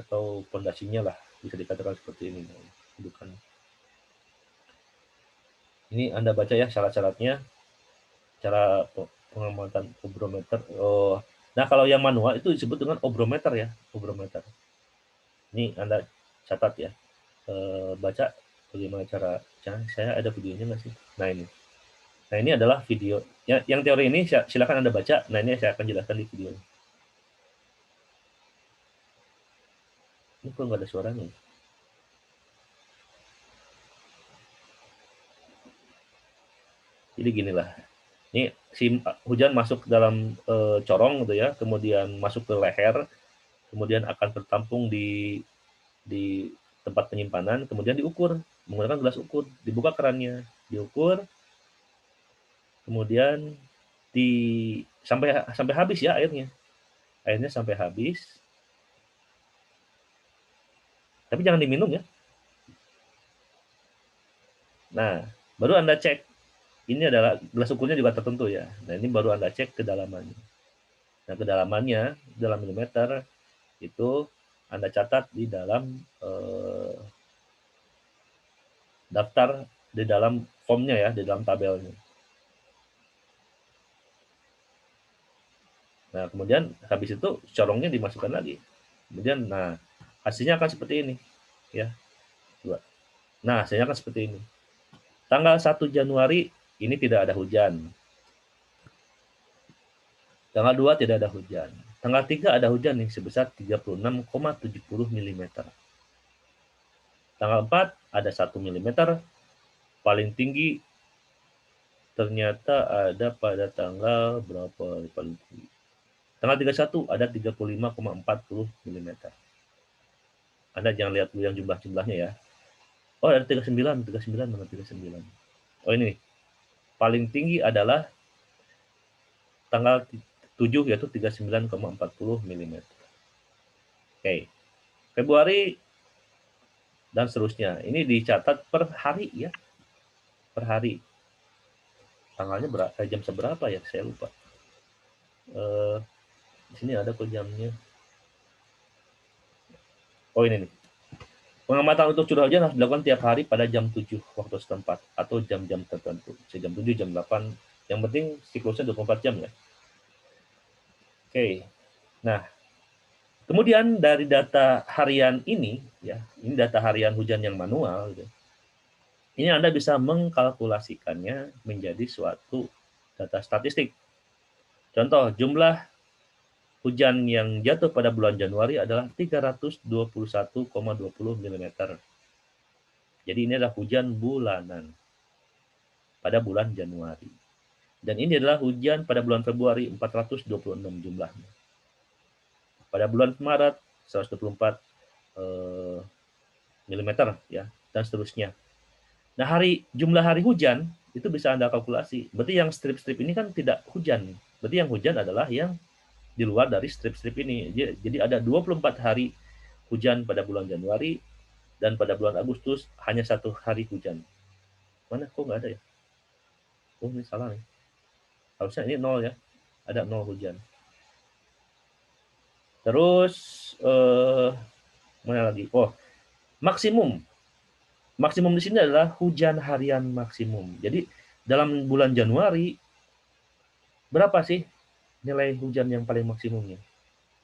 [SPEAKER 1] atau pondasinya lah, bisa dikatakan seperti ini. Dudukan. Ini Anda baca ya syarat-syaratnya, cara pengamatan obrometer. Nah kalau yang manual itu disebut dengan obrometer ya, obrometer. Ini Anda catat ya, baca bagaimana cara. Saya ada videonya nggak sih? Nah ini adalah video. Yang teori ini silakan Anda baca. Nah ini saya akan jelaskan di video. Ini kok nggak ada suaranya? Jadi ginilah. Ini hujan masuk dalam corong gitu ya, kemudian masuk ke leher, kemudian akan tertampung di tempat penyimpanan, kemudian diukur menggunakan gelas ukur, dibuka kerannya, diukur, kemudian sampai habis ya airnya sampai habis, tapi jangan diminum ya. Nah baru Anda cek, ini adalah gelas ukurnya juga tertentu ya. Nah ini baru Anda cek kedalamannya. Nah kedalamannya dalam milimeter itu Anda catat di dalam daftar, di dalam formnya ya, di dalam tabelnya. Nah kemudian habis itu corongnya dimasukkan lagi. Kemudian nah hasilnya akan seperti ini ya. Nah hasilnya akan seperti ini. Tanggal 1 Januari ini tidak ada hujan. Tanggal 2 tidak ada hujan. Tanggal 3 ada hujan nih sebesar 36,70 mm. Tanggal 4 ada 1 mm. Paling tinggi ternyata ada pada tanggal berapa paling tinggi? Tanggal 31 ada 35,40 mm. Anda jangan lihat dulu yang jumlah-jumlahnya ya. Oh, ada 39 mana 39. Oh, ini nih. Paling tinggi adalah tanggal 7 yaitu 39,40 mm. Oke. Februari dan seterusnya. Ini dicatat per hari ya. Per hari. Tanggalnya jam seberapa ya? Saya lupa. Di sini ada kok jamnya. Oh, ini nih. Pengamatan untuk curah hujan harus dilakukan tiap hari pada jam 7 waktu setempat atau jam-jam tertentu. Jam 7, jam 8. Yang penting siklusnya 24 jam ya. Oke. Nah, kemudian dari data harian ini ya, ini data harian hujan yang manual gitu. Ini Anda bisa mengkalkulasikannya menjadi suatu data statistik. Contoh, jumlah hujan yang jatuh pada bulan Januari adalah 321,20 mm. Jadi ini adalah hujan bulanan pada bulan Januari. Dan ini adalah hujan pada bulan Februari 426 jumlahnya. Pada bulan Maret 124 mm ya, dan seterusnya. Nah, jumlah hari hujan itu bisa Anda kalkulasi. Berarti yang strip-strip ini kan tidak hujan. Berarti yang hujan adalah yang di luar dari strip-strip ini. Jadi ada 24 hari hujan pada bulan Januari dan pada bulan Agustus hanya 1 hari hujan. Mana kok nggak ada ya? Oh, ini salah nih. Harusnya ini 0 ya. Ada 0 hujan. Terus mana lagi? Oh, maksimum. Maksimum di sini adalah hujan harian maksimum. Jadi dalam bulan Januari berapa sih nilai hujan yang paling maksimumnya?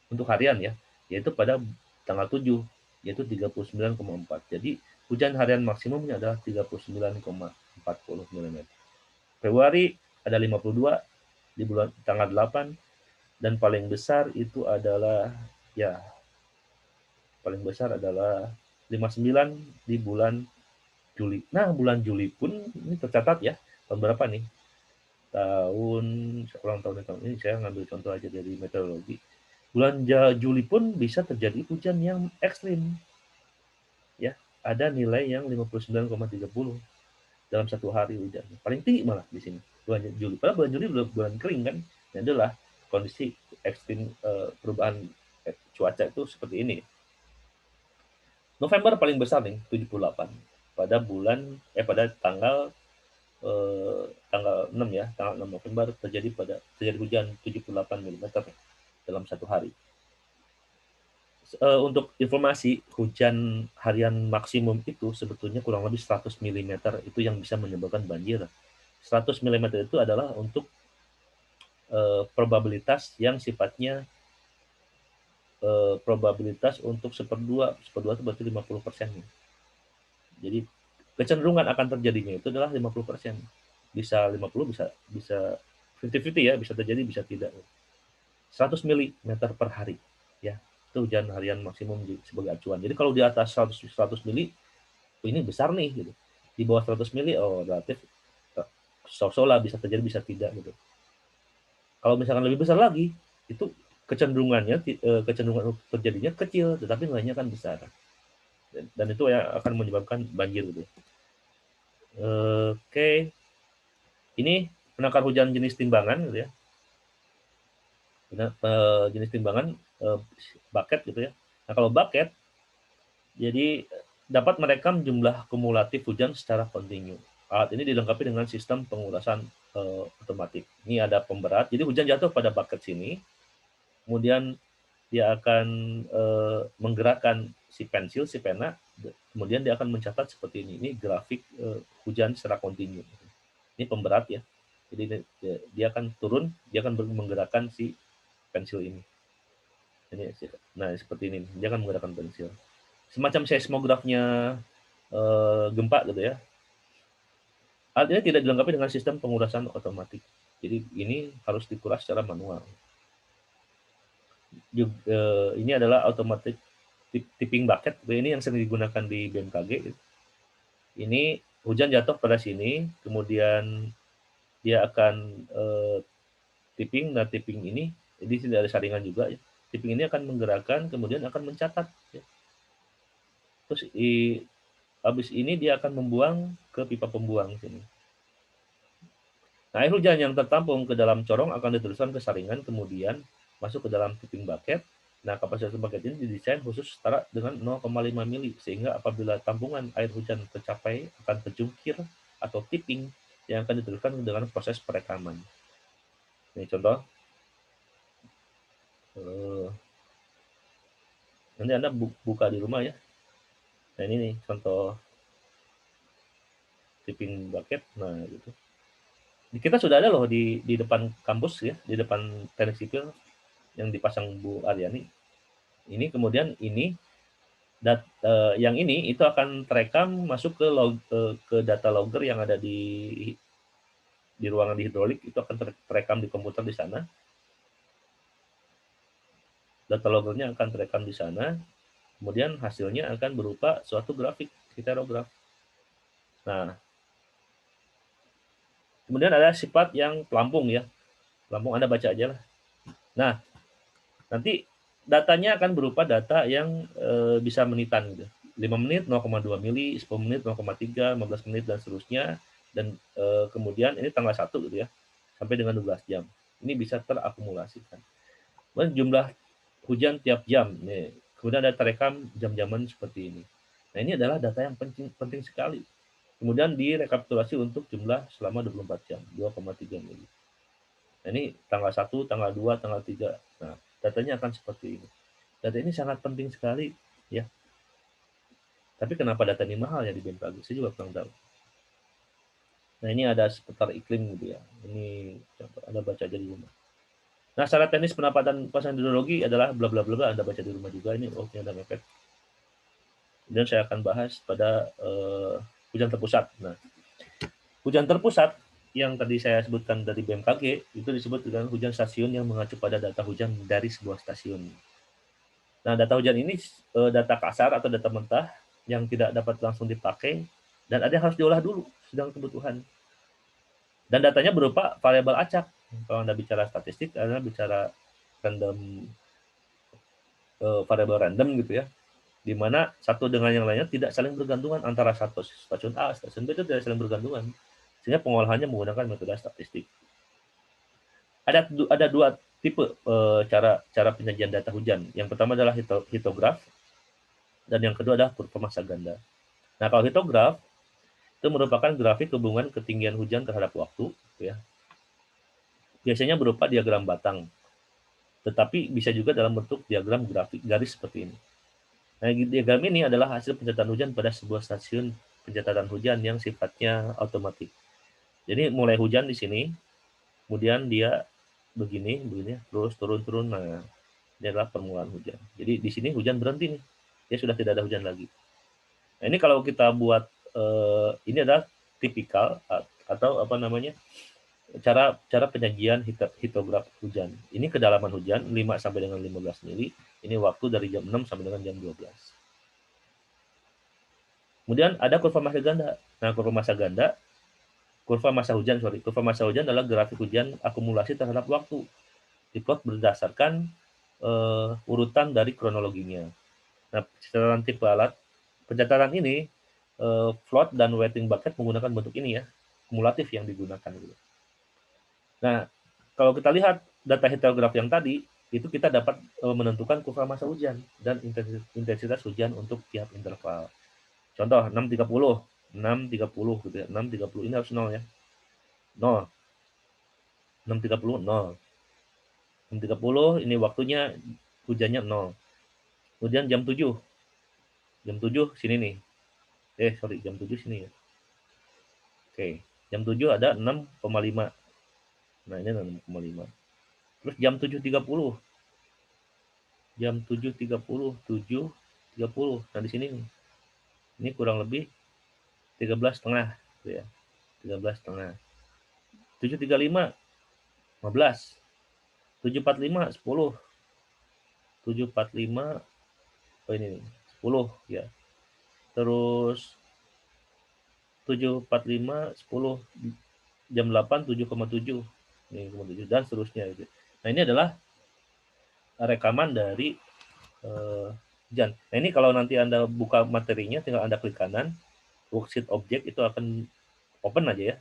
[SPEAKER 1] Untuk harian ya, yaitu pada tanggal 7, yaitu 39,4. Jadi hujan harian maksimumnya adalah 39,40 mm. Februari ada 52 di bulan tanggal 8 dan paling besar itu adalah ya paling besar adalah 59 di bulan Juli. Nah, bulan Juli pun ini tercatat ya. Tahun berapa nih? Ulang tahun ini saya ngambil contoh aja dari meteorologi. Bulan Juli pun bisa terjadi hujan yang ekstrim. Ya, ada nilai yang 59,30 dalam 1 hari hujan. Paling tinggi malah di sini bulan Juli. Padahal bulan Juli bulan kering kan. Ini adalah kondisi ekstrim perubahan cuaca itu seperti ini. November paling besar nih 78 pada tanggal 6 ya, tanggal 6 November terjadi hujan 78 mm dalam 1 hari. Untuk informasi, hujan harian maksimum itu sebetulnya kurang lebih 100 mm itu yang bisa menyebabkan banjir. 100 mm itu adalah untuk probabilitas yang sifatnya probabilitas untuk 1/2 itu berarti 50%. Jadi kecenderungan akan terjadinya itu adalah 50%. Bisa 50, bisa 50-50 ya, bisa terjadi, bisa tidak. 100 mm per hari ya. Itu hujan harian maksimum sebagai acuan. Jadi kalau di atas 100 mili ini besar nih gitu. Di bawah 100 mili relatif so-so bisa terjadi, bisa tidak gitu. Kalau misalkan lebih besar lagi, itu kecenderungan terjadinya kecil tetapi nilainya kan besar. Dan itu yang akan menyebabkan banjir gitu. Oke. Ini penakar hujan jenis timbangan gitu ya. Jenis timbangan bucket gitu ya. Nah, kalau bucket jadi dapat merekam jumlah kumulatif hujan secara kontinu. Alat ini dilengkapi dengan sistem pengurasan otomatis. Ini ada pemberat. Jadi hujan jatuh pada bucket sini. Kemudian dia akan menggerakkan si pensil, si pena, kemudian dia akan mencatat seperti ini. Ini grafik hujan secara kontinu. Ini pemberat ya. Jadi dia akan turun, dia akan menggerakkan si pensil ini. Nah, seperti ini. Dia akan menggerakkan pensil. Semacam seismografnya gempa gitu ya. Alat ini tidak dilengkapi dengan sistem pengurasan otomatis. Jadi ini harus dikuras secara manual. Ini adalah automatic tipping bucket. Ini yang sering digunakan di BMKG. Ini hujan jatuh pada sini, kemudian dia akan tipping. Nah, tipping ini, di sini ada saringan juga. Ya. Tipping ini akan menggerakkan, kemudian akan mencatat. Ya. Terus habis ini dia akan membuang ke pipa pembuang sini. Nah, air hujan yang tertampung ke dalam corong akan diteruskan ke saringan, kemudian masuk ke dalam tipping bucket. Nah, kapasitas bucket ini didesain khusus setara dengan 0,5 mili, sehingga apabila tampungan air hujan tercapai akan terjungkir atau tipping yang akan diteruskan dengan proses perekaman. Ini contoh. Nanti Anda buka di rumah ya. Nah, ini nih contoh tipping bucket. Nah, gitu. Kita sudah ada loh di depan kampus ya, di depan teknik sipil yang dipasang Bu Aryani. Ini kemudian ini yang ini itu akan terekam masuk ke data logger yang ada di ruangan di hidrolik, itu akan terekam di komputer di sana. Data loggernya akan terekam di sana. Kemudian hasilnya akan berupa suatu grafik heterograf. Nah, kemudian ada sifat yang pelampung ya. Pelampung Anda baca aja lah. Nah, nanti datanya akan berupa data yang bisa menitan gitu. 5 menit 0,2 mili, 10 menit 0,3, 15 menit dan seterusnya. Dan kemudian ini tanggal 1 gitu ya, sampai dengan 12 jam. Ini bisa terakumulasikan. Kemudian jumlah hujan tiap jam. Nih. Kemudian ada terekam jam-jaman seperti ini. Nah, ini adalah data yang penting sekali. Kemudian direkapitulasi untuk jumlah selama 24 jam, 2,3 mili. Nah, ini tanggal 1, tanggal 2, tanggal 3. Nah, datanya akan seperti ini. Data ini sangat penting sekali ya. Tapi kenapa data ini mahal ya di BMKG? Saya juga kurang tahu. Nah, ini ada seputar iklim gitu ya. Ini Anda baca aja di rumah. Nah, secara teknis penempatan pasang hidrologi adalah bla bla bla, Anda baca di rumah juga. Ini ada mepet. Kemudian saya akan bahas pada hujan terpusat. Nah, hujan terpusat yang tadi saya sebutkan dari BMKG itu disebut dengan hujan stasiun yang mengacu pada data hujan dari sebuah stasiun. Nah, data hujan ini data kasar atau data mentah yang tidak dapat langsung dipakai dan ada yang harus diolah dulu sedang kebutuhan. Dan datanya berupa variabel acak. Kalau Anda bicara statistik, Anda bicara random variabel random gitu ya, di mana satu dengan yang lainnya tidak saling bergantungan antara satu stasiun A, stasiun B itu tidak saling bergantungan. Sehingga pengolahannya menggunakan metode statistik. Ada dua tipe cara penyajian data hujan. Yang pertama adalah hitograf dan yang kedua adalah kurva massa ganda. Nah, kalau hitograf itu merupakan grafik hubungan ketinggian hujan terhadap waktu, ya. Biasanya berupa diagram batang, tetapi bisa juga dalam bentuk diagram grafik garis seperti ini. Nah, diagram ini adalah hasil pencatatan hujan pada sebuah stasiun pencatatan hujan yang sifatnya otomatis. Jadi mulai hujan di sini, kemudian dia begini, terus turun. Nah, ini adalah permulaan hujan. Jadi di sini hujan berhenti nih, dia sudah tidak ada hujan lagi. Nah, ini kalau kita buat ini adalah tipikal atau apa namanya cara penyajian hitograf hujan. Ini kedalaman hujan 5 sampai dengan 15 mili. Ini waktu dari jam 6 sampai dengan jam 12. Kemudian ada kurva massa ganda. Nah, kurva massa hujan adalah grafik hujan akumulasi terhadap waktu. Diplot berdasarkan urutan dari kronologinya. Nah, catatan tipe alat pencatatan ini float dan wetting bucket menggunakan bentuk ini ya, kumulatif yang digunakan gitu. Nah, kalau kita lihat data hitograf yang tadi, itu kita dapat menentukan kurva massa hujan dan intensitas hujan untuk tiap interval. Contoh 6.30 gitu ya. 6.30 ini harus 0 ya. 0. 6.30 0. 6.30 ini waktunya hujannya 0. Kemudian jam 7. Jam 7 sini nih. Jam 7 sini ya. Oke, jam 7 ada 6,5. Nah, ini 6,5. Terus jam 7.30. Jam 7.30, 7.30. Nah, di sini nih. Ini kurang lebih 13,5 gitu ya. 13,5. 7.35 15. 7.45 10. 7.45 ini nih, 10 ya. Terus 7.45 10 jam 8 7,7 ini 7 dan seterusnya gitu. Nah, ini adalah rekaman dari hujan. Nah, ini kalau nanti Anda buka materinya, tinggal Anda klik kanan, worksheet object itu akan open aja ya.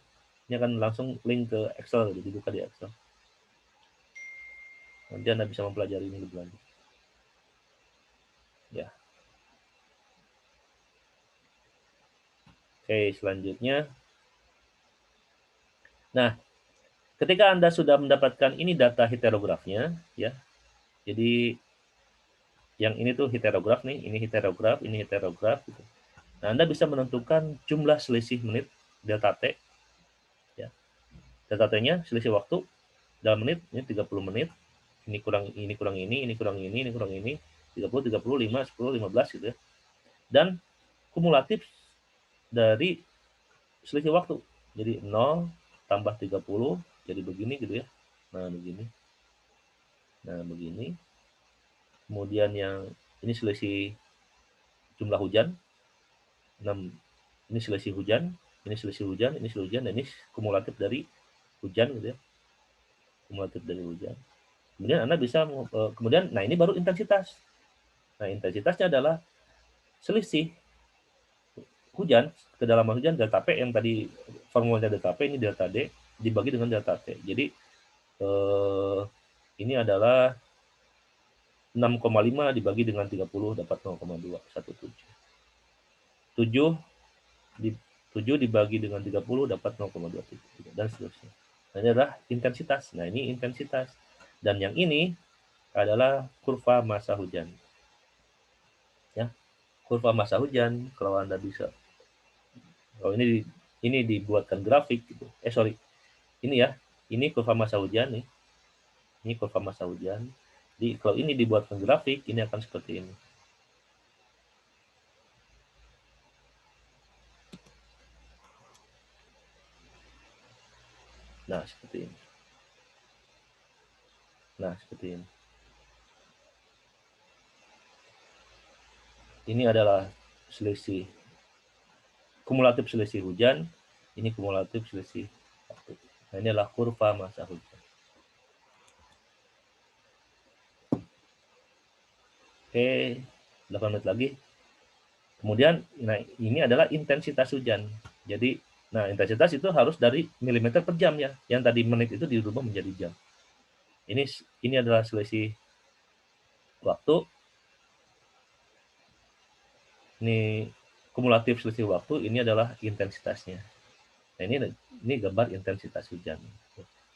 [SPEAKER 1] Ini akan langsung link ke Excel, jadi dibuka di Excel. Nanti Anda bisa mempelajari ini lebih lanjut. Ya. Oke, selanjutnya. Nah, ketika Anda sudah mendapatkan ini data heterografnya, ya. Jadi yang ini tuh heterograf nih, ini heterograf, ini heterograf gitu. Nah, Anda bisa menentukan jumlah selisih menit delta T. Ya. Delta T-nya selisih waktu dalam menit, ini 30 menit. Ini kurang ini, kurang ini, ini kurang ini, ini kurang ini. 30, 30, 5, 10, 15 gitu ya. Dan kumulatif dari selisih waktu. Jadi 0 tambah 30 jadi begini gitu ya. Nah, begini. Nah, begini. Kemudian yang ini selisih jumlah hujan. 6 ini selisih hujan, ini selisih hujan, ini selisih hujan, dan ini kumulatif dari hujan gitu ya. Kumulatif dari hujan. Kemudian Anda bisa kemudian nah ini baru intensitas. Nah, intensitasnya adalah selisih hujan, kedalaman hujan delta P yang tadi formulanya delta P, ini delta D dibagi dengan delta T. Jadi ini adalah 6,5 dibagi dengan 30 dapat 0,217. 7 dibagi dengan 30 dapat 0,273 dan seterusnya. Nah, ini adalah intensitas. Nah, ini intensitas. Dan yang ini adalah kurva massa hujan. Ya. Kurva massa hujan kalau Anda bisa. Kalau ini dibuatkan grafik gitu. Sorry. Ini ya. Ini kurva massa hujan nih. Ini kurva massa hujan. Kalau ini dibuatkan grafik, ini akan seperti ini. Nah, seperti ini. Nah, seperti ini. Ini adalah selisih kumulatif selisih hujan, ini kumulatif selisih waktu. Nah, ini adalah kurva massa hujan. Oke, 8 menit lagi. Kemudian, nah ini adalah intensitas hujan. Jadi, nah intensitas itu harus dari milimeter per jam ya. Yang tadi menit itu dirubah menjadi jam. Ini adalah selisih waktu. Ini kumulatif selisih waktu. Ini adalah intensitasnya. Nah ini gambar intensitas hujan.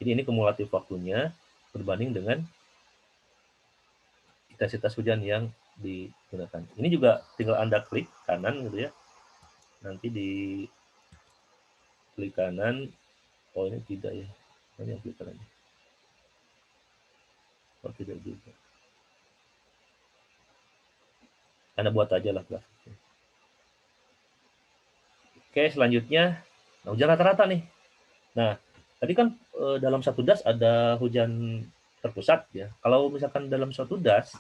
[SPEAKER 1] Jadi ini kumulatif waktunya berbanding dengan intensitas hujan yang digunakan. Ini juga tinggal Anda klik kanan gitu ya. Nanti di klik kanan. Oh, ini tidak ya. Ini yang klik kanan. Oh, tidak juga. Anda buat aja lah grafiknya. Oke, selanjutnya nah, hujan rata-rata nih. Nah, tadi kan dalam satu das ada hujan terpusat ya. Kalau misalkan dalam suatu das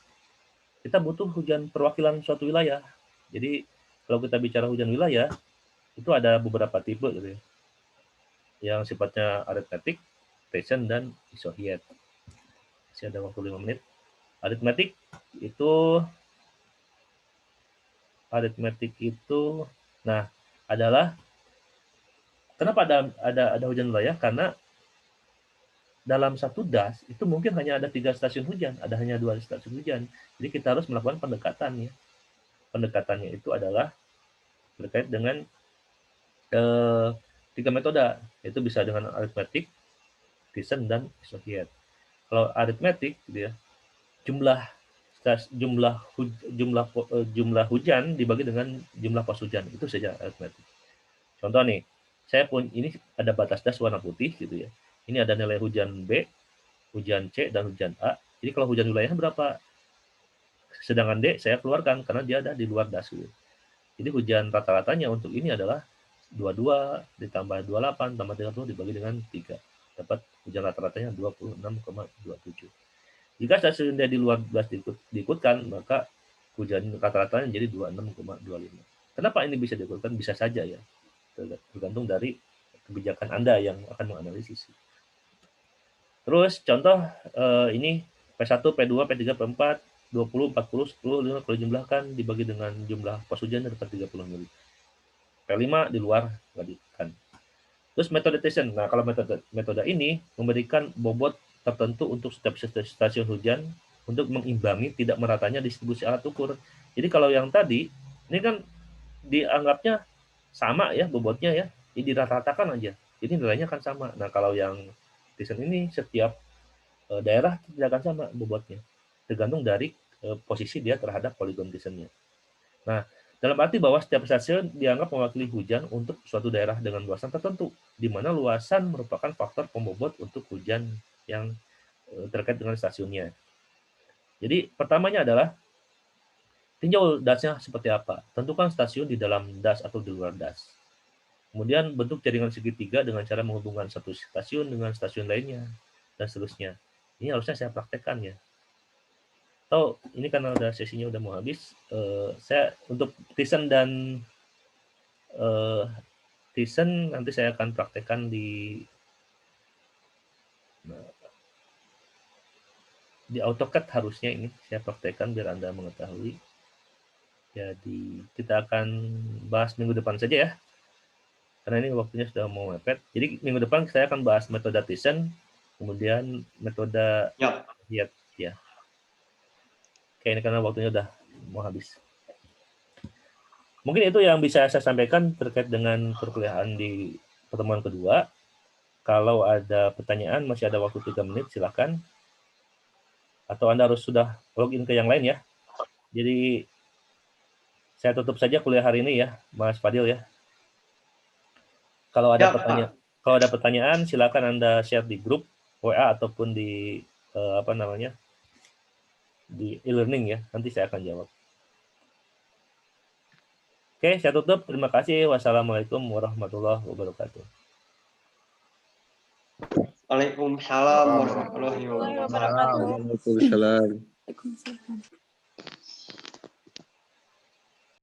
[SPEAKER 1] kita butuh hujan perwakilan suatu wilayah. Jadi kalau kita bicara hujan wilayah itu ada beberapa tipe gitu ya. Yang sifatnya aritmetik, present, dan isohiet. Masih ada waktu 5 menit. Aritmetik itu nah adalah kenapa ada hujan wilayah? Karena dalam satu das itu mungkin hanya ada 3 stasiun hujan, ada hanya 2 stasiun hujan. Jadi kita harus melakukan pendekatan ya. Pendekatannya itu adalah terkait dengan 3 metode, yaitu bisa dengan aritmetik, present, dan isohiet. Kalau aritmetik gitu ya, jumlah hujan dibagi dengan jumlah pos hujan, itu saja aritmetik. Contoh nih, saya pun ini ada batas das warna putih gitu ya. Ini ada nilai hujan B, hujan C, dan hujan A. Jadi kalau hujan wilayahnya berapa? Sedangkan D saya keluarkan karena dia ada di luar das. Gitu. Jadi hujan rata-ratanya untuk ini adalah 22 ditambah 28 tambah 30 dibagi dengan 3. Dapat hujan rata-ratanya 26,27. Jika stasiun dia di luar das diikutkan, maka hujan rata-ratanya jadi 26,25. Kenapa ini bisa diikutkan? Bisa saja ya. Tergantung dari kebijakan Anda yang akan menganalisis. Terus contoh ini P1, P2, P3, P4 20, 40, 10, 5 kalau jumlahkan dibagi dengan jumlah pos hujan dapat 30 mili. P5 di luar nggak dikan. Terus metode Thiessen. Nah, kalau metode ini memberikan bobot tertentu untuk setiap stasiun hujan untuk mengimbangi tidak meratanya distribusi alat ukur. Jadi kalau yang tadi ini kan dianggapnya sama ya bobotnya ya, jadi dirata-ratakan aja. Jadi nilainya akan sama. Nah, kalau yang Thiessen ini setiap daerah tidak akan sama bobotnya, tergantung dari posisi dia terhadap poligon Thiessen-nya. Nah, dalam arti bahwa setiap stasiun dianggap mewakili hujan untuk suatu daerah dengan luasan tertentu, di mana luasan merupakan faktor pembobot untuk hujan yang terkait dengan stasiunnya. Jadi pertamanya adalah tinjau dasnya seperti apa. Tentukan stasiun di dalam das atau di luar das. Kemudian bentuk jaringan segitiga dengan cara menghubungkan satu stasiun dengan stasiun lainnya dan seterusnya. Ini harusnya saya praktekkan ya. Atau ini karena udah sesinya udah mau habis, saya untuk Thiessen dan Thiessen nanti saya akan praktekkan di AutoCAD harusnya ini saya praktekkan biar Anda mengetahui. Jadi kita akan bahas minggu depan saja ya. Karena ini waktunya sudah mau mepet. Jadi minggu depan saya akan bahas metode Thiessen, kemudian metode Hiett ya. Oke, ini karena waktunya udah mau habis. Mungkin itu yang bisa saya sampaikan terkait dengan perkuliahan di pertemuan kedua. Kalau ada pertanyaan, masih ada waktu 3 menit, silakan. Atau Anda harus sudah login ke yang lain ya. Jadi saya tutup saja kuliah hari ini ya, Mas Fadil ya. Kalau ada pertanyaan, silakan Anda share di grup WA ataupun di di e-learning ya. Nanti saya akan jawab. Oke, saya tutup. Terima kasih. Wassalamualaikum warahmatullahi wabarakatuh.
[SPEAKER 2] Waalaikumsalam warahmatullahi wabarakatuh.
[SPEAKER 5] Waalaikumsalam.